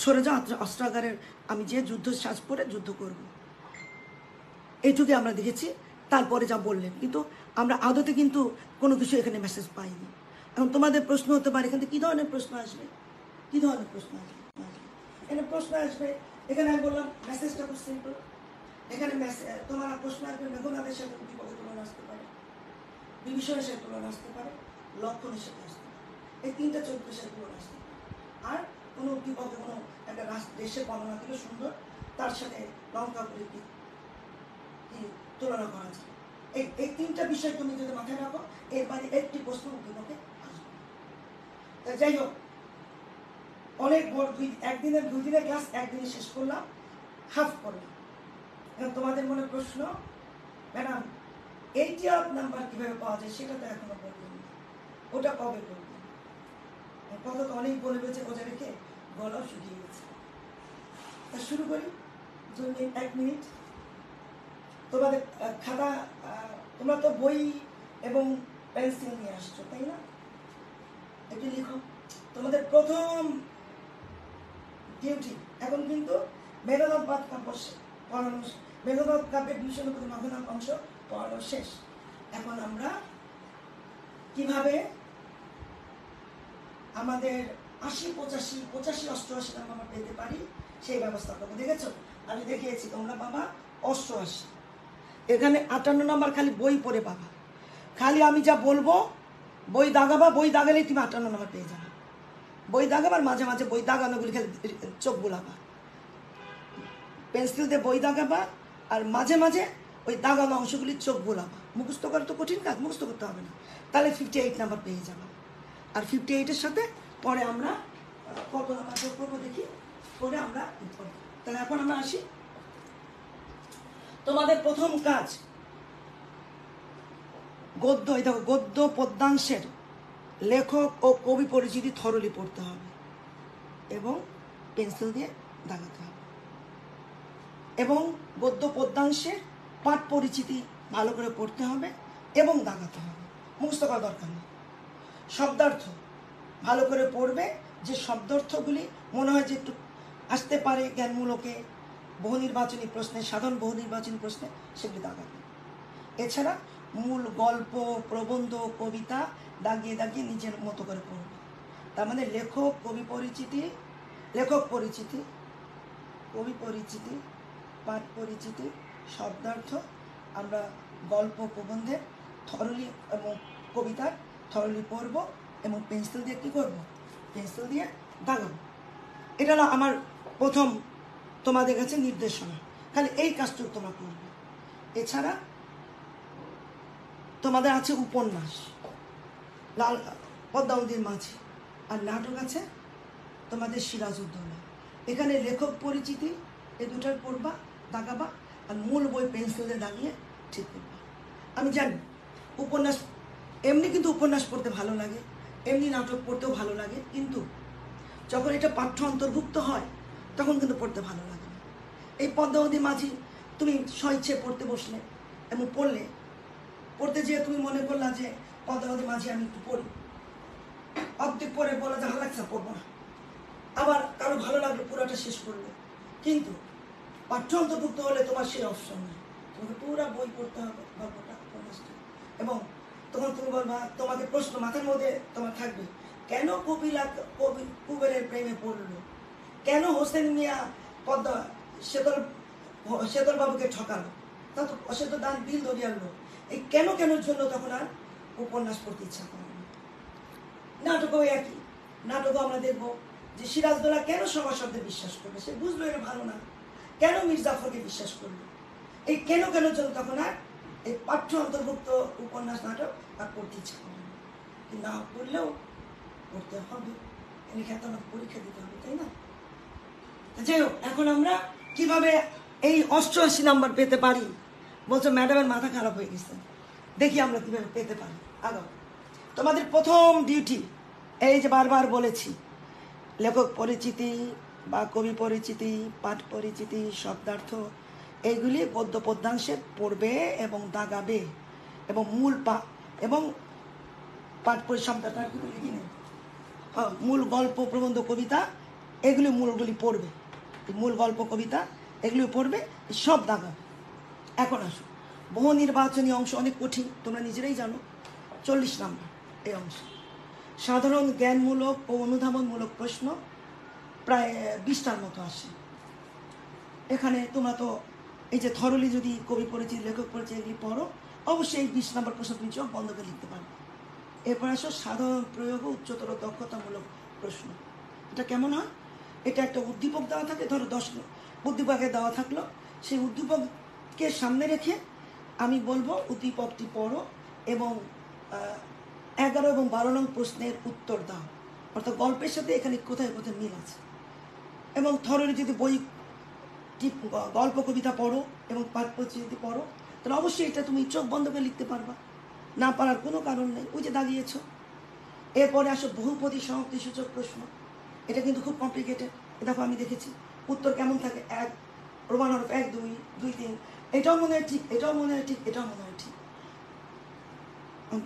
সরে যাও, অস্ত্রাগারের আমি যে যুদ্ধ সাজ পরে যুদ্ধ করব। এইটুকুই আমরা দেখেছি। তারপরে যা বললেন, কিন্তু আমরা আদতে কিন্তু কোনো কিছু এখানে মেসেজ পাইনি। এখন তোমাদের প্রশ্ন হতে পারে এখান থেকে কী ধরনের প্রশ্ন আসবে, কী ধরনের প্রশ্ন আসবে? এখানে প্রশ্ন আসবে, এখানে আমি বললাম মেসেজটা খুব সিম্পল। এখানে তোমার প্রশ্ন আসবে মেঘনাদের সাথে বিপদে তুলনা আসতে পারে, বিভীষণের সাথে তুলনা আসতে পারে, লক্ষণের সাথে আসতে পারে, এই তিনটা চরিত্রের সাথে তুলনা আসতে পারে। আর কোনো বিপদে কোনো একটা দেশের বর্ণনা থেকে সুন্দর তার সাথে লঙ্কা প্রীতি তুলনা করা যায়। এই তিনটা বিষয় তুমি যদি মাথায় রাখো, এর বাইরে একটি প্রশ্ন বিপদে আসবে। তাই যাই হোক, অনেক বড় একদিনের 2 দিনের ক্লাস একদিনে শেষ করলাম, হাফ করলাম। এখন তোমাদের মনে প্রশ্ন, ম্যাডাম 80 নাম্বার কিভাবে পাওয়া যায় সেটা তো এখনো বলবেন না, ওটা কবে বলবেন? কথা তো অনেক বলে রয়েছে, বোঝা রেখে গলাও শুকিয়ে গেছে। তা শুরু করি, 1 মিনিট। তোমাদের খাতা, তোমরা তো বই এবং পেন্সিল নিয়ে আসছো তাই না? একটু লিখো। তোমাদের প্রথম ডিউটি এখন কিন্তু মেঘনাদ বাদ কাব্য পড়ানো, মেঘনাদ কাব্যের বিভীষণ মেঘনাদ অংশ পড়ানো শেষ। এখন আমরা কিভাবে আমাদের 80, 85, 88 নাম্বার আমরা পেতে পারি সেই ব্যবস্থা করবো। দেখেছো আমি দেখিয়েছি, তোমরা বাবা 88, এখানে 58 নাম্বার খালি বই পড়ে পাবা। খালি আমি যা বলবো বই দাগাবা, বই দাগালেই তুমি 58 নাম্বার পেয়ে যাবে। বই দাগাবার মাঝে মাঝে বই দাগানোগুলি খালি চোখ বোলাবা, পেন্সিল দিয়ে বই দাগাবা আর মাঝে মাঝে ওই দাগানো অংশগুলি চোখ বোলাবা। মুখস্থ করা তো কঠিন কাজ, মুখস্থ করতে হবে না, তাহলে 58 নাম্বার পেয়ে যাবা। আর 58-এর সাথে পরে আমরা কত নাম্বার যোগ করবো দেখি, পরে আমরা তাহলে এখন আমরা আসি। তোমাদের প্রথম কাজ গদ্য, এই দেখো গদ্য পদ্যাংশের লেখক ও কবি পরিচিতি থরলি পড়তে হবে এবং পেন্সিল দিয়ে দাগাতে হবে, এবং গদ্য পদ্যাংশের পাঠ পরিচিতি ভালো করে পড়তে হবে এবং দাগাতে হবে, মুখস্থ করা দরকার নেই। শব্দার্থ ভালো করে পড়বে, যে শব্দার্থগুলি মনে হয় যে একটু আসতে পারে জ্ঞানমূলকে, বহু নির্বাচনী প্রশ্নে, সাধারণ বহু নির্বাচনী প্রশ্নে, সেগুলি দাগাবে। এছাড়া মূল গল্প, প্রবন্ধ, কবিতা দাগিয়ে দাগিয়ে নিজের মতো করে পড়বে। তার মানে লেখক, কবি পরিচিতি, লেখক পরিচিতি, কবি পরিচিতি, পাঠ পরিচিতি, শব্দার্থ, আমরা গল্প প্রবন্ধের থরলি এবং কবিতার থরলি পড়ব এবং পেন্সিল দিয়ে কী করবো, পেন্সিল দিয়ে দাগাবো। এটা হলো আমার প্রথম তোমাদের কাছে নির্দেশনা, খালি এই কাজটুকু তোমরা করবে। এছাড়া তোমাদের আছে উপন্যাস, লাল পদ্মাবতীর মাঝি, আর নাটক আছে তোমাদের সিরাজউদ্দৌলা। এখানে লেখক পরিচিতি এই দুটার পড়বা, দাগাবা, আর মূল বই পেন্সিলে দাগিয়ে ঠিক করবা। আমি জানি উপন্যাস এমনি কিন্তু উপন্যাস পড়তে ভালো লাগে, এমনি নাটক পড়তেও ভালো লাগে, কিন্তু যখন এটা পাঠ্য অন্তর্ভুক্ত হয় তখন কিন্তু পড়তে ভালো লাগে না। এই পদ্মাবতী মাঝি তুমি স্বইচ্ছে পড়তে বসলে এবং পড়তে যেয়ে তুমি মনে করলা যে পদ্মাবতী মাঝি আমি একটু পড়ি, অর্ধেক পরে বলা যে ভালো লাগছে পড়বো না, আবার কারো ভালো লাগলো পুরাটা শেষ করলে। কিন্তু পাঠ্য অন্তর্ভুক্ত হলে তোমার সেই অপশন নেই, তোমাকে পুরা বই পড়তে হবে গল্পটা, উপন্যাসটা। এবং তখন তুমি বলবা, তোমাকে প্রশ্ন মাথার মধ্যে তোমার থাকবে, কেন কুবেরের প্রেমে পড়লো, কেন হোসেন মিয়া শীতল বাবুকে ঠকালো, তা তো অসেত দান বিল ধরিয়ে আনলো। এই কেন কেন জন্য তখন আর উপন্যাস পড়তে ইচ্ছা করে না। নাটকও একই, নাটকও আমরা দেখবো যে সিরাজদৌল্লা কেন সবার শব্দে বিশ্বাস করবে, সে বুঝলো এটা ভালো না, কেন মীর জাফরকে বিশ্বাস করলো, এই কেন জন্য তখন আর এই পাঠ্য অন্তর্ভুক্ত উপন্যাস নাটক আর পড়তে ইচ্ছা করে না। না পড়লেও পড়তে হবে, এখানে তো আমাকে পরীক্ষা দিতে হবে, তাই না? যাই হোক, এখন আমরা কিভাবে এই 88 নাম্বার পেতে পারি? বলছো ম্যাডামের মাথা খারাপ হয়ে গেছে, দেখি আমরা কিভাবে পেতে পারি। আগে তোমাদের প্রথম ডিউটি, এই যে বারবার বলেছি, লেখক পরিচিতি বা কবি পরিচিতি, পাঠ পরিচিতি, শব্দার্থ, এইগুলি গদ্য পদ্যাংশে পড়বে এবং দাগাবে, এবং মূল এবং পাঠ পরিশব্দটা লিখে নেবে। হ্যাঁ, মূল গল্প, প্রবন্ধ, কবিতা, এগুলি মূলগুলি পড়বে, মূল গল্প, কবিতা এগুলি পড়বে, সব দাগাবে। এখন আসো, বহু নির্বাচনী অংশ অনেক কঠিন, তোমরা নিজেরাই জানো। 40 নাম্বার এই অংশ, সাধারণ জ্ঞানমূলক ও অনুধাবনমূলক প্রশ্ন প্রায় 20টার মতো আসে। এখানে তোমরা তো এই যে থরলি যদি কবি পরিচিতি, লেখক পরিচিতি এগুলি পড়ো, অবশ্যই এই 20 নাম্বার প্রশ্ন তুমি চোখ বন্ধ করে লিখতে পারবে। এরপর আসো সাধারণ প্রয়োগ ও উচ্চতর দক্ষতামূলক প্রশ্ন। এটা কেমন হয়? এটা একটা উদ্দীপক দেওয়া থাকে, ধরো 10 উদ্দীপকে দেওয়া থাকলো, সেই উদ্দীপককে সামনে রেখে আমি বলবো উদ্দীপকটি পড়ো এবং 11 এবং 12 নং প্রশ্নের উত্তর দাও, অর্থাৎ গল্পের সাথে এখানে কোথায় কোথায় মিল আছে। এবং থরলি যদি বই গল্প কবিতা পড়ো এবং পাঠ পরিচিতি পড়ো, তাহলে অবশ্যই এটা তুমি চোখ বন্ধ করে লিখতে পারবা, না পারার কোনো কারণ নেই, ওই যে দাগিয়েছ। এরপরে আসো বহুপদী সমাপ্তি সূচক প্রশ্ন, এটা কিন্তু খুব কমপ্লিকেটেড। দেখো আমি দেখেছি উত্তর কেমন থাকে, 1 রোমান হরফ 1 2 2 3, এটাও মনে হয় ঠিক, এটাও মনে হয় ঠিক, এটাও মনে হয় ঠিক।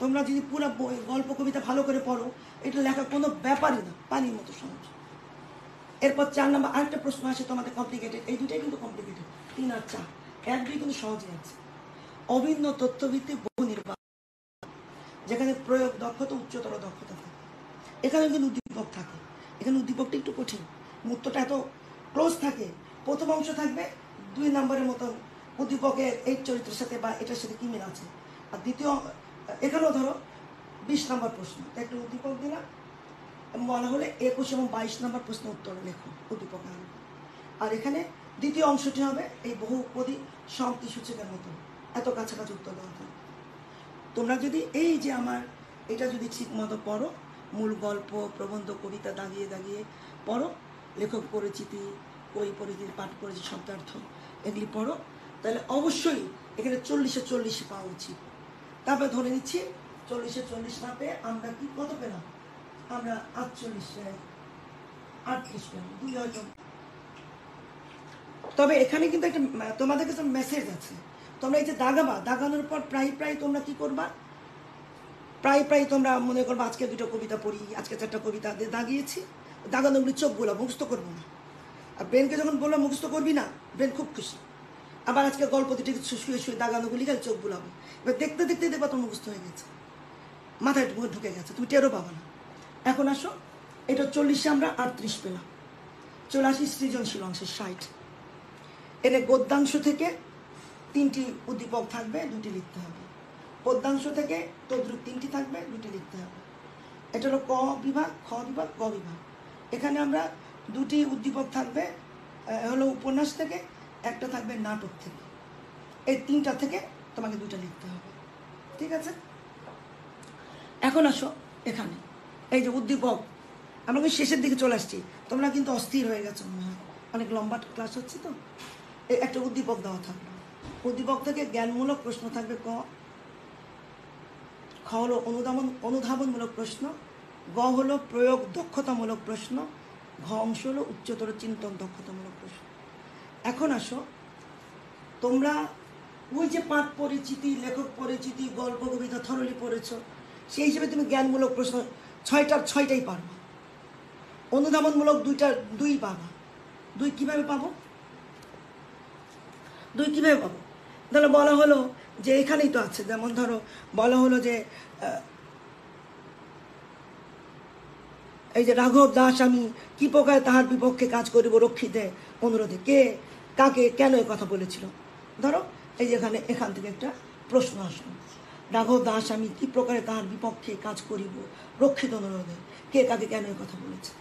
তোমরা যদি পুরো গল্প কবিতা ভালো করে পড়ো, এটা লেখা কোনো ব্যাপারই না, পানির মতো সহজ। এরপর 4 নাম্বার আরেকটা প্রশ্ন আসে তোমাদের কমপ্লিকেটেড, এই দুটাই কিন্তু কমপ্লিকেটেড, 3 আর 4, 1 2 কিন্তু সহজই আছে। অভিন্ন তথ্যভিত্তিক বহু নির্বাচন, যেখানে প্রয়োগ দক্ষতা, উচ্চতর দক্ষতা থাকে, এখানে কিন্তু উদ্দীপক থাকে। এখানে উদ্দীপকটা একটু কঠিন, উত্তরটা এত ক্লোজ থাকে। প্রথম অংশ থাকবে 2 নম্বরের মতন, উদ্দীপকের এই চরিত্রের সাথে বা এটার সাথে কি মিল আছে। আর দ্বিতীয়, এখানেও ধরো 20 নম্বর প্রশ্ন, একটা উদ্দীপক দিলাম, বলা হলে 21 এবং 22 নম্বর প্রশ্ন উত্তর লেখো উদ্দীপক। আর এখানে দ্বিতীয় অংশটি হবে এই বহুপদী সমাপ্তি সূচকের মতো, এত কাছাকাছি উত্তর দেওয়া থাকে। তোমরা যদি এই যে আমার এটা যদি ঠিক মতো পড়ো, মূল গল্প, প্রবন্ধ, কবিতা দাগিয়ে দাগিয়ে পড়ো, লেখক পরিচিতি, কবি পরিচিতি, পাঠ পরিচিতি, শব্দার্থ এগুলি পড়ো, তাহলে অবশ্যই এখানে 40-এ 40 পাওয়া উচিত। তারপরে ধরে নিচ্ছি 40-এ 40 না পেয়ে আমরা কি কত পেলাম, আমরা 38 পেলাম, 2 হয়তো। তবে এখানে কিন্তু একটা তোমাদের কাছে মেসেজ আছে, তোমরা এই যে দাগাবা, দাগানোর পর প্রায় তোমরা কি করবা, প্রায় তোমরা মনে করবো আজকে 2টা কবিতা পড়ি, আজকে 4টা কবিতা দাগিয়েছি, দাগানোগুলি চোখ বলা, মুখস্থ করবো না। আর ব্রেনকে যখন বলবো মুখস্থ করবি না, ব্রেন খুব খুশি। আবার আজকে গল্প দুটি শুয়ে দাগানোগুলি গেলে চোখ বুলাবো, এবার দেখতে দেখতে দেখবা তোমার মুখস্থ হয়ে গেছে, মাথায় ঢুকে গেছে, তুমি টেরও পাবো না। এখন আসো, এটা 40-এ আমরা 38 পেলাম। চলে আসি সৃজনশীল অংশে 60। এনে গদ্যাংশ থেকে 3টি উদ্দীপক থাকবে, 2টি লিখতে হবে। পদ্যাংশ থেকে তদ্রুপ 3টি থাকবে, 2টি লিখতে হবে। এটা হলো ক বিভাগ, খ বিভাগ, গ বিভাগ। এখানে আমরা 2টি উদ্দীপক থাকবে হলো উপন্যাস থেকে, একটা থাকবে নাটক থেকে। এই 3টা থেকে তোমাকে 2টা লিখতে হবে, ঠিক আছে? এখন আসো এখানে, এই যে উদ্দীপক, আমরা কিন্তু শেষের দিকে চলে আসছি, তোমরা কিন্তু অস্থির হয়ে গেছো মনে হয়, অনেক লম্বা ক্লাস হচ্ছে তো। একটা উদ্দীপক দেওয়া থাকবে, উদ্দীপক থেকে জ্ঞানমূলক প্রশ্ন থাকবে ক, খ হলো অনুধাবনমূলক প্রশ্ন, গ হলো প্রয়োগ দক্ষতামূলক প্রশ্ন, ঘ অংশ হলো উচ্চতর চিন্তন দক্ষতামূলক প্রশ্ন। এখন আসো, তোমরা ওই যে পাঠ পরিচিতি, লেখক পরিচিতি, গল্প কবিতা থরলি পড়েছো, সেই হিসেবে তুমি জ্ঞানমূলক প্রশ্ন 6টাই পারবা, অনুধাবনমূলক 2 পাবা। 2 কিভাবে পাবো? তাহলে বলা হলো যে এখানেই তো আছে, যেমন ধরো বলা হলো যে এই যে রাঘব দাস আমি কি প্রকারে তাহার বিপক্ষে কাজ করিব রক্ষিতে অনুরোধে, কে কাকে কেন এ কথা বলেছিল। ধরো এই যে এখান থেকে একটা প্রশ্ন আসলো, রাঘব দাস আমি কি প্রকারে তাহার বিপক্ষে কাজ করিব রক্ষিত অনুরোধে, কে কাকে কেন এই কথা বলেছে।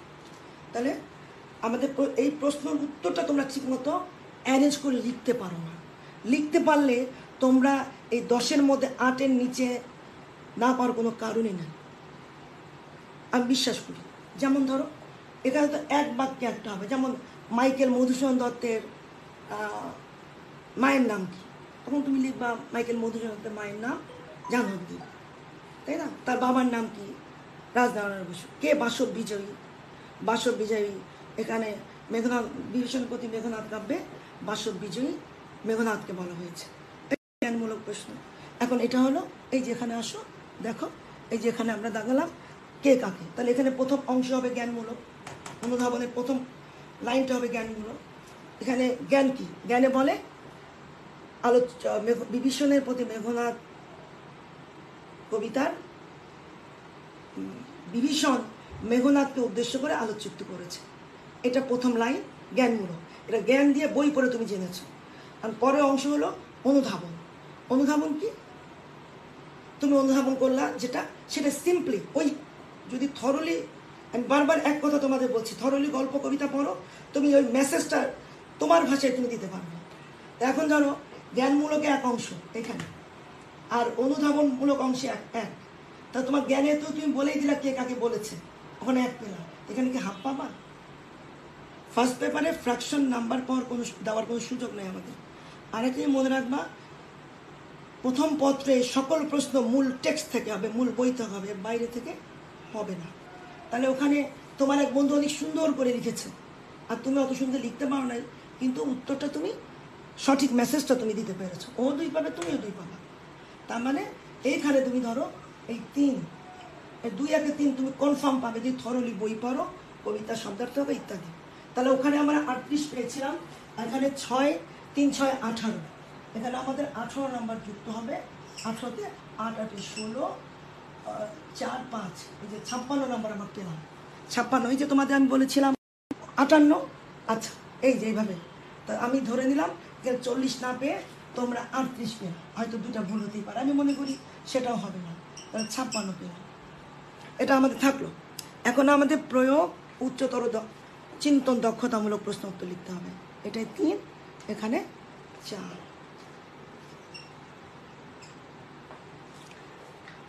তাহলে আমাদের এই প্রশ্নের উত্তরটা তোমরা ঠিকমতো অ্যারেঞ্জ করে লিখতে পারো না। লিখতে পারলে তোমরা এই 10-এর মধ্যে 8-এর নিচে না পাওয়ার কোনো কারণই নেই, আমি বিশ্বাস করি। যেমন ধরো এখানে তো এক বাক্যে একটা হবে, যেমন মাইকেল মধুসূদন দত্তের মায়ের নাম কি, তখন তুমি লিখবা মাইকেল মধুসূদন দত্তের মায়ের নাম জাহ্নবী দেবী, তাই না? তার বাবার নাম কি? রাজনারায়ণ বসু। কে বাসব বিজয়ী? বাসব বিজয়ী এখানে মেঘনাথ, বিভীষণপতি মেঘনাথ কাব্যে বাসব বিজয়ী মেঘনাথকে বলা হয়েছে। জ্ঞানমূলক প্রশ্ন। এখন এটা হলো, এই যে এখানে আসো, দেখো এই যে এখানে আমরা দাগালাম কে কাকে। তাহলে এখানে প্রথম অংশ হবে জ্ঞানমূলক, অনুধাবনের প্রথম লাইনটা হবে জ্ঞানমূলক। এখানে জ্ঞান কি? জ্ঞানে বলে বিভীষণের প্রতি মেঘনাথ কবিতার বিভীষণ মেঘনাথকে উদ্দেশ্য করে আলোকযুক্ত করেছে, এটা প্রথম লাইন জ্ঞানমূলক। এটা জ্ঞান দিয়ে বই পড়ে তুমি জেনেছো। আর পরের অংশ হলো অনুধাবন। অনুধাবন কি? তুমি অনুধাবন করলা যেটা, সেটা সিম্পলি ওই, যদি থরলি, আমি বারবার এক কথা তোমাদের বলছি, থরলি গল্প কবিতা পড়ো, তুমি ওই মেসেজটা তোমার ভাষায় তুমি দিতে পারবে। এখন জানো জ্ঞানমূলকে এক অংশ এখানে, আর অনুধাবনমূলক অংশে এক। তা তোমার জ্ঞানে তো তুমি বলেই দিলা কে কাকে বলেছে, ওখানে এক পেলা, এখানে কি হাফ পাবা? ফার্স্ট পেপারে ফ্র্যাকশন নাম্বার পাওয়ার কোনো দেওয়ার কোনো সুযোগ নেই আমাদের। আরেকটি মনে রাখবা, প্রথম পত্রে সকল প্রশ্ন মূল টেক্সট থেকে হবে, মূল বই থেকে হবে, বাইরে থেকে হবে না। তাহলে ওখানে তোমার এক বন্ধু অনেক সুন্দর করে লিখেছে, আর তুমি অত সুন্দর লিখতে পারো নাই, কিন্তু উত্তরটা তুমি সঠিক মেসেজটা তুমি দিতে পেরেছো। ও 2 পাবে, তুমিও 2 পাবা। তার মানে এইখানে তুমি ধরো এই 3, এই 2 1 3 তুমি কনফার্ম পাবে যদি থরলি বই পড়ো, কবিতা শব্দার্থ হবে ইত্যাদি। তাহলে ওখানে আমরা 38 পেয়েছিলাম, আর এখানে 6 3 6 18, এখানে আমাদের 18 নাম্বার যুক্ত হবে। 18তে 8 8 16 4 5, এই যে 56 নাম্বার আমার পেলাম। 56, এই যে তোমাদের আমি বলেছিলাম 58। আচ্ছা, এই যে এইভাবে তা আমি ধরে নিলাম যে 40 না পেয়ে তোমরা 38 পেয়ে, হয়তো 2টা ভুল হতেই পারে, আমি মনে করি সেটাও হবে না। তাহলে 56 পেলাম, এটা আমাদের থাকলো। এখন আমাদের প্রয়োগ, উচ্চতর চিন্তন দক্ষতামূলক প্রশ্ন উত্তর লিখতে হবে। এটাই 3, এখানে 4।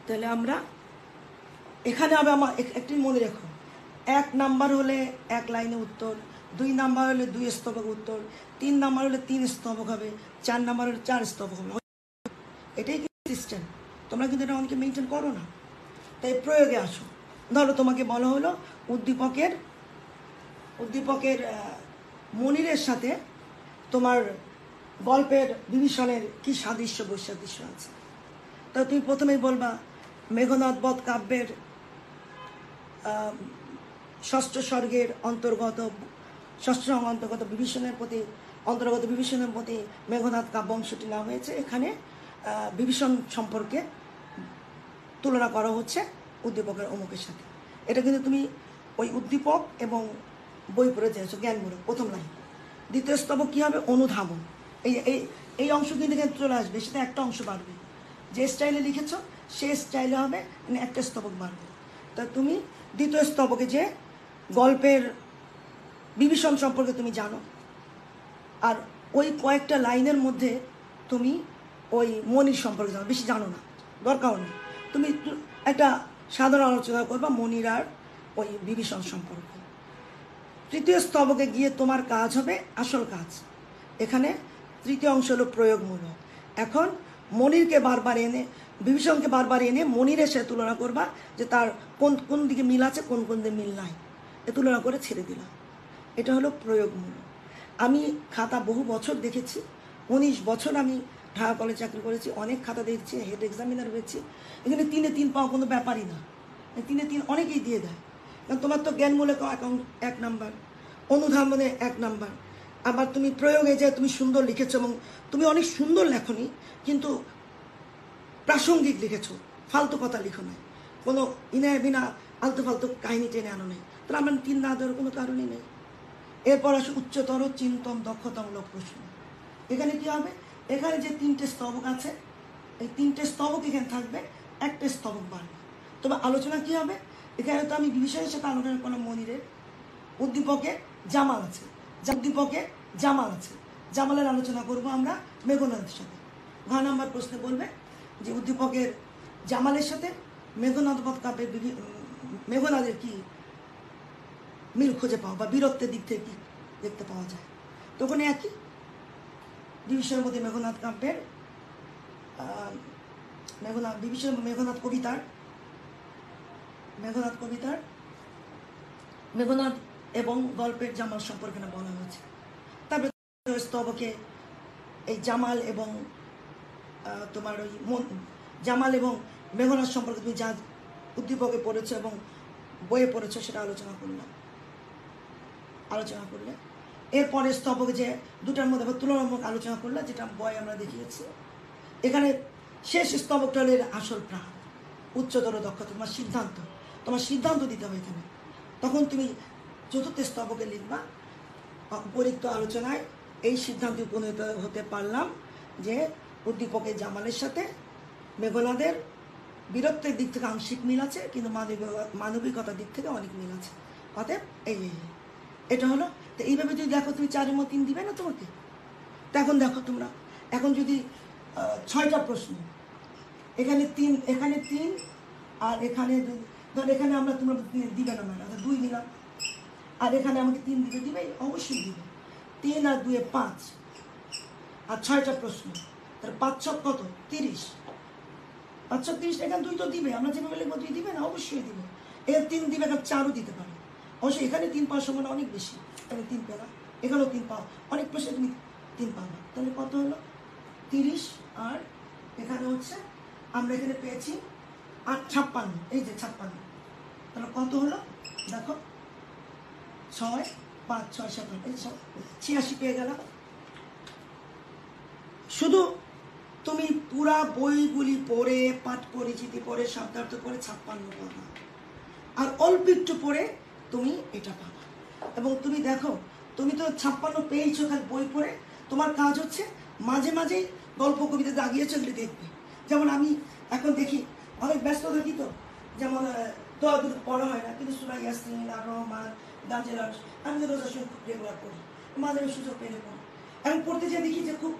তাহলে আমরা এখানে হবে, আমার একটি মনে রেখো, 1 নাম্বার হলে 1 লাইনে উত্তর, 2 নাম্বার হলে 2 স্তবক উত্তর, 3 নাম্বার হলে 3 স্তবক হবে, 4 নাম্বার হলে 4 স্তবক হবে। এটাই সিস্টেম, তোমরা কিন্তু এটা অনেকে মেনটেন করো না। তাই প্রয়োগে আসো। ধরো তোমাকে বলা হলো উদ্দীপকের মনিরের সাথে তোমার গল্পের বিভীষণের কি সাদৃশ্য বৈসাদৃশ্য আছে। তা তুমি প্রথমেই বলবা মেঘনাদ বধ কাব্যের 6ষ্ঠ স্বর্গের অন্তর্গত, 6ষ্ঠ অন্তর্গত বিভীষণের প্রতি মেঘনাদ কাব্য অংশটি নেওয়া হয়েছে। এখানে বিভীষণ সম্পর্কে তুলনা করা হচ্ছে উদ্দীপকের অমুকের সাথে। এটা কিন্তু তুমি ওই উদ্দীপক এবং বই পড়ে জেনেছো, জ্ঞানমূলক প্রথম লাইন। দ্বিতীয় স্তবক কী হবে? অনুধাবন। এই অংশ কিন্তু এখানে চলে আসবে, সেটা একটা অংশ বাড়বে। যে স্টাইলে লিখেছো সেই স্টাইলে হবে, মানে একটা স্তবক বাড়বে। তা তুমি দ্বিতীয় স্তবকে যে গল্পের বিভীষণ সম্পর্কে তুমি জানো, আর ওই কয়েকটা লাইনের মধ্যে তুমি ওই মনির সম্পর্কে জানো, বেশি জানো না, দরকারও নেই। তুমি একটা সাধারণ আলোচনা করবা মনির আর ওই বিভীষণ সম্পর্কে। তৃতীয় স্তবকে গিয়ে তোমার কাজ হবে আসল কাজ। এখানে তৃতীয় অংশ হলো প্রয়োগমূলক। এখন মনিরকে বারবার এনে, বিভীষণকে বারবার এনে মনিরের সাথে তুলনা করবা, যে তার কোন কোন দিকে মিল আছে, কোন কোন দিকে মিল নাই, এ তুলনা করে ছেড়ে দিলাম। এটা হলো প্রয়োগমূলক। আমি খাতা বহু বছর দেখেছি, 19 বছর আমি ঢাকা কলেজে চাকরি করেছি, অনেক খাতা দেখছি, হেড এক্সামিনার হয়েছি। এখানে 3-এ 3 পাওয়া কোনো ব্যাপারই না, 3-এ 3 অনেকেই দিয়ে দেয়। কারণ তোমার তো জ্ঞানমূলক 1 নাম্বার, অনুধাবনে 1 নাম্বার, আবার তুমি প্রয়োগে যে তুমি সুন্দর লিখেছো, এবং তুমি অনেক সুন্দর লেখনি, কিন্তু প্রাসঙ্গিক লিখেছো, ফালতু কথা লিখো নাই, কোনো ইনায় বিনা আলতু ফালতু কাহিনী টেনে আনো নেই, তাহলে আমার 3 না দেওয়ার কোনো কারণই নেই। এরপর আসে উচ্চতর চিন্তন দক্ষতামূলক প্রশ্ন। এখানে কি হবে? এখানে যে 3টে স্তবক আছে, এই 3টে স্তবক এখানে থাকবে, একটা স্তবক বাড়বে। তবে আলোচনা কি হবে, এখানে তো আমি বিভীষণের সাথে আলোচনা করলাম মনিরের, উদ্দীপকে জামাল আছে, উদ্দীপকে জামাল আছে, জামালের আলোচনা করব আমরা মেঘনাদের সাথে। ঘ নাম্বার প্রশ্নে বলবে যে উদ্দীপকের জামালের সাথে মেঘনাদ কাব্যের মেঘনাদের কি মিল খুঁজে পাওয়া বা বীরত্বের দিক থেকে কি দেখতে পাওয়া যায়। তখন একই বিভীষণের মধ্যে মেঘনাদ কাব্যের বিভীষণ মেঘনাদ কবিতার মেঘনাদ এবং গল্পের জামাল সম্পর্কে না বলা হয়েছে। তারপরে স্তবকে এই জামাল এবং তোমার ওই জামাল এবং মেঘনাদ সম্পর্কে তুমি যা উদ্দীপকে পড়েছো এবং বইয়ে পড়েছো সেটা আলোচনা করলে এরপরে স্তবকে যে দুটার মধ্যে তুলনামূলক আলোচনা করলে, যেটা বই আমরা দেখিয়েছি। এখানে শেষ স্তবকটা হলো আসল প্রাণ, উচ্চতর দক্ষতা, তোমার সিদ্ধান্ত দিতে হবে এখানে। তখন তুমি চতুর্থ স্তবকে লিখবা, উপরিক্ত আলোচনায় এই সিদ্ধান্তে উপনীত হতে পারলাম যে উদ্দীপকের জামালের সাথে মেঘনাদের বীরত্বের দিক থেকে আংশিক মিল আছে, কিন্তু মানবিকতার দিক থেকে অনেক মিল আছে। অতএব এটা হলো। তো এইভাবে যদি দেখো, তুমি 4 এবং 3 দিবে না তোমাকে। তো এখন দেখো তোমরা, এখন যদি 6টা প্রশ্ন, এখানে 3 আর এখানে ধর, এখানে আমরা তোমরা দিবে না ম্যাডাম, 2 দিলাম, আর এখানে আমাকে 3 দিবে, অবশ্যই দিবে। 3 আর 2 5, আর 6টা প্রশ্ন, তাহলে 5 6 কত 30, 5 6 30। এখানে 2 তো দিবে, আমরা যেভাবে লিখবো 2 দিবে না, অবশ্যই দিবে। এর 3 দিবে, এখানে 4ও দিতে পারে। অবশ্যই এখানে 3 পাওয়ার সম্ভাবনা অনেক বেশি, এখানে 3 পেলা, এখানেও 3 পাও, অনেক প্রশ্নে তুমি 3 পাও না। তাহলে কত হলো 30, আর এখানে হচ্ছে আমরা এখানে পেয়েছি 8 56, এই যে 56, তাহলে কত হলো দেখো, 6 5 6 7 8, এই 86 পেয়ে গেলাম। শুধু তুমি পুরা বইগুলি পড়ে, পাঠ পরিচিতি পড়ে, শব্দার্থ পড়ে 56 পাবা, আর অল্প একটু পড়ে তুমি এটা পাবা। এবং তুমি দেখো, তুমি তো 56 পেয়েছো খালি বই পড়ে। তোমার কাজ হচ্ছে মাঝে মাঝেই গল্প কবিতা দাগিয়েছো, এগুলি দেখবে। যেমন আমি এখন দেখি, অনেক ব্যস্ত থাকি, তো যেমন দোয়া দুটো পড়া হয় না, কিন্তু সূরা ইয়াসিন আর রহমান দাজেল, আমি তো রোজার সময় খুব রেগুলার পড়ি, মাঝে মাঝে সুযোগ পেলে পড়ি। এখন পড়তে যেয়ে দেখি যে খুব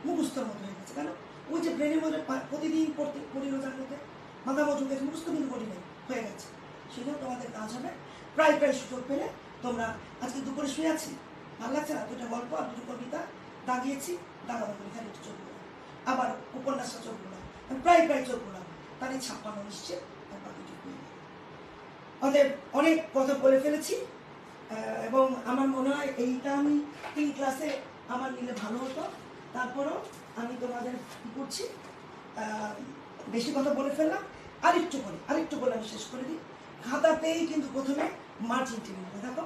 মুখস্থর মতো হয়ে গেছে। কেন? ওই যে ব্রেনের মধ্যে প্রতিদিন পড়ি রোজার মধ্যে, মাথা মজুর গেছে, মুখস্থ কিন্তু করি নাই, হয়ে গেছে। সেজন্য তোমাদের কাজ হবে প্রায় সুযোগ পেলে তোমরা, আজকে দুপুরে শুয়ে আছি, ভালো লাগছে না, 2টা গল্প আর 2টো কবিতা দাগিয়েছি, দাগানো করে খালি একটু চোখ বললাম, আবার উপন্যাসটা চোখ বললাম, প্রায় চোখ বললাম, তাহলে 56 নিশ্চয়, আর বাকি চোখ বললাম। অতএব অনেক কথা বলে ফেলেছি, এবং আমার মনে হয় এইটা আমি 3 ক্লাসে আমার নিলে ভালো হতো। তারপরও আমি তোমাদের কি করছি, বেশি কথা বলে ফেললাম, আরেকটু বলে আমি শেষ করে দিই। খাতা পেয়েই কিন্তু প্রথমে মার্জিন টেনে নেবে, দেখো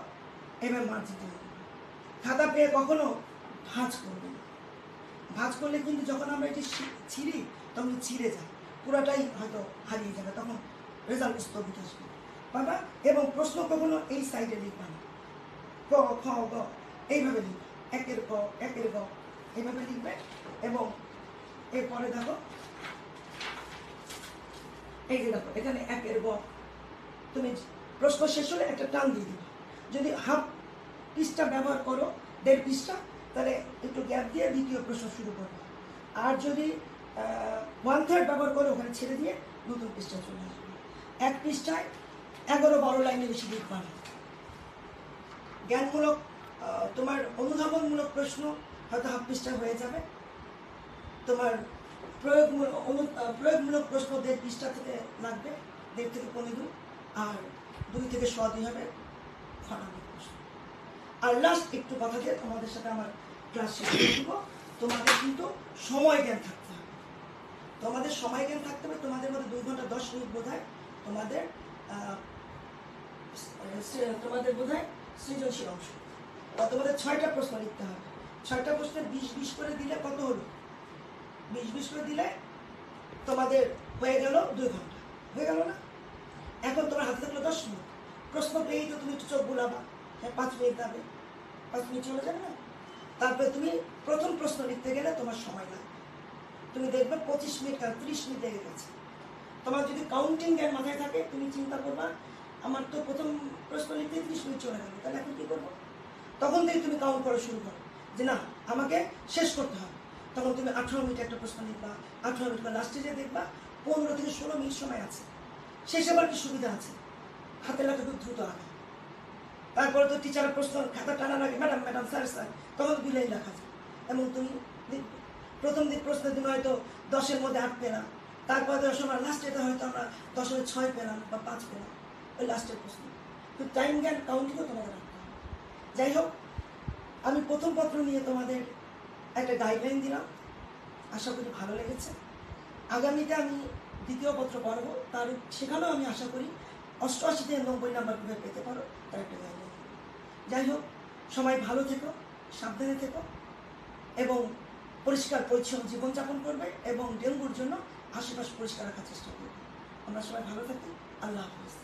এবার মার্জিন টেনে নেবে। খাতা পেয়ে কখনো ভাঁজ করবে না, ভাঁজ করলে কিন্তু যখন আমরা এটি ছিঁড়ি তখন ছিঁড়ে যায়, পুরাটাই হয়তো হারিয়ে যাবে, তখন রেজাল্ট স্থগিত আসবে বাবা। এবং প্রশ্ন কখনো এই সাইডে লিখবা না, ক খ গ এইভাবে লিখবে, 1 ক 1 গ এইভাবে লিখবে। এবং এরপরে দেখো, এই যে দেখো এখানে 1 গ, তুমি প্রশ্ন শেষ হলে একটা টান দিয়ে দিবে। যদি হাফ পৃষ্ঠা ব্যবহার করো, 1.5 পৃষ্ঠা, তাহলে একটু গ্যাপ দিয়ে দ্বিতীয় প্রশ্ন শুরু করবে। আর যদি 1/3 ব্যবহার করো, ওখানে ছেড়ে দিয়ে নতুন পৃষ্ঠা চলে আসবে। 1 পৃষ্ঠায় 11-12 লাইনে বেশি লিখবা না। জ্ঞানমূলক, তোমার অনুধাবনমূলক প্রশ্ন হয়তো হাফ পৃষ্ঠা হয়ে যাবে। তোমার প্রয়োগমূলক প্রশ্ন 1.5 পৃষ্ঠা থেকে লাগবে, 1.5 থেকে 15, আর 2 থেকে 2.5 হবে খটানোর প্রশ্ন। আর লাস্ট একটু কথা দিয়ে তোমাদের সাথে আমার ক্লাস শেষ করে দিব। তোমাদের কিন্তু সময় জ্ঞান থাকতে হবে, তোমাদের মধ্যে 2 ঘন্টা 10 মিনিট বোধহয় তোমাদের বোধহয় সৃজনশীল অংশ। তোমাদের 6টা প্রশ্ন লিখতে হবে। 6টা প্রশ্নে 20-20 করে দিলে কত হলো? 20-20 করে দিলে তোমাদের হয়ে গেল 2 ঘন্টা, হয়ে গেল না? এখন তোমার হাতে থাকলো 10 মিনিট। প্রশ্ন পেয়েই তো তুমি একটু চোখ বুলাবা, 5 মিনিট যাবে, 5 মিনিট চলে যাবে না? তারপরে তুমি প্রথম প্রশ্ন লিখতে গেলে তোমার সময় লাগবে, তুমি দেখবে 25 মিনিট 30 মিনিট লেগে গেছে। তোমার যদি কাউন্টিং জ্ঞান মাথায় থাকে, তুমি চিন্তা করবা আমার তো প্রথম প্রশ্ন লিখতে 30 মিনিট চলে গেল, তাহলে এখন কী করবো? তখন থেকে তুমি কাউন্ট করা শুরু করো যে না, আমাকে শেষ করতে হবে। তখন তুমি 18 মিনিট একটা প্রশ্ন লিখবা, 18 মিনিট, লাস্টে যে দেখবা 15 থেকে 16 মিনিট সময় আছে। শেষে আবার কি সুবিধা আছে, হাতে লেখা খুব দ্রুত আগে। তারপরে তো টিচারের প্রশ্ন খাতা টানার আগে ম্যাডাম ম্যাডাম স্যার স্যার, তখন বিলাই লেখা যায়। এবং তুমি লিখবে, প্রথম দিন প্রশ্নের দিন হয়তো 10-এর মধ্যে 8 পেলাম, তারপরে 10 আমার লাস্টেতে হয়তো আমরা 10-এর 6 পেলাম বা 5 পেলাম, ওই লাস্টের প্রশ্ন। তো টাইম জ্ঞান কাউন্টিংও তোমাদের রাখতে হবে। যাই হোক, আমি প্রথম পত্র নিয়ে তোমাদের একটা গাইডলাইন দিলাম, আশা করি ভালো লেগেছে। আগামীতে আমি দ্বিতীয় পত্র পড়ব, তার সেখানেও আমি আশা করি 88 থেকে 90 নাম্বার কীভাবে পেতে পারো তার একটা গাইডলাইন। যাই হোক, সবাই ভালো থেকো, সাবধানে থেকো এবং পরিষ্কার পরিচ্ছন্ন জীবনযাপন করবে এবং ডেঙ্গুর জন্য আশেপাশ পরিষ্কার রাখার চেষ্টা করবে। আমরা সবাই ভালো থাকি। আল্লাহ হাফিজ।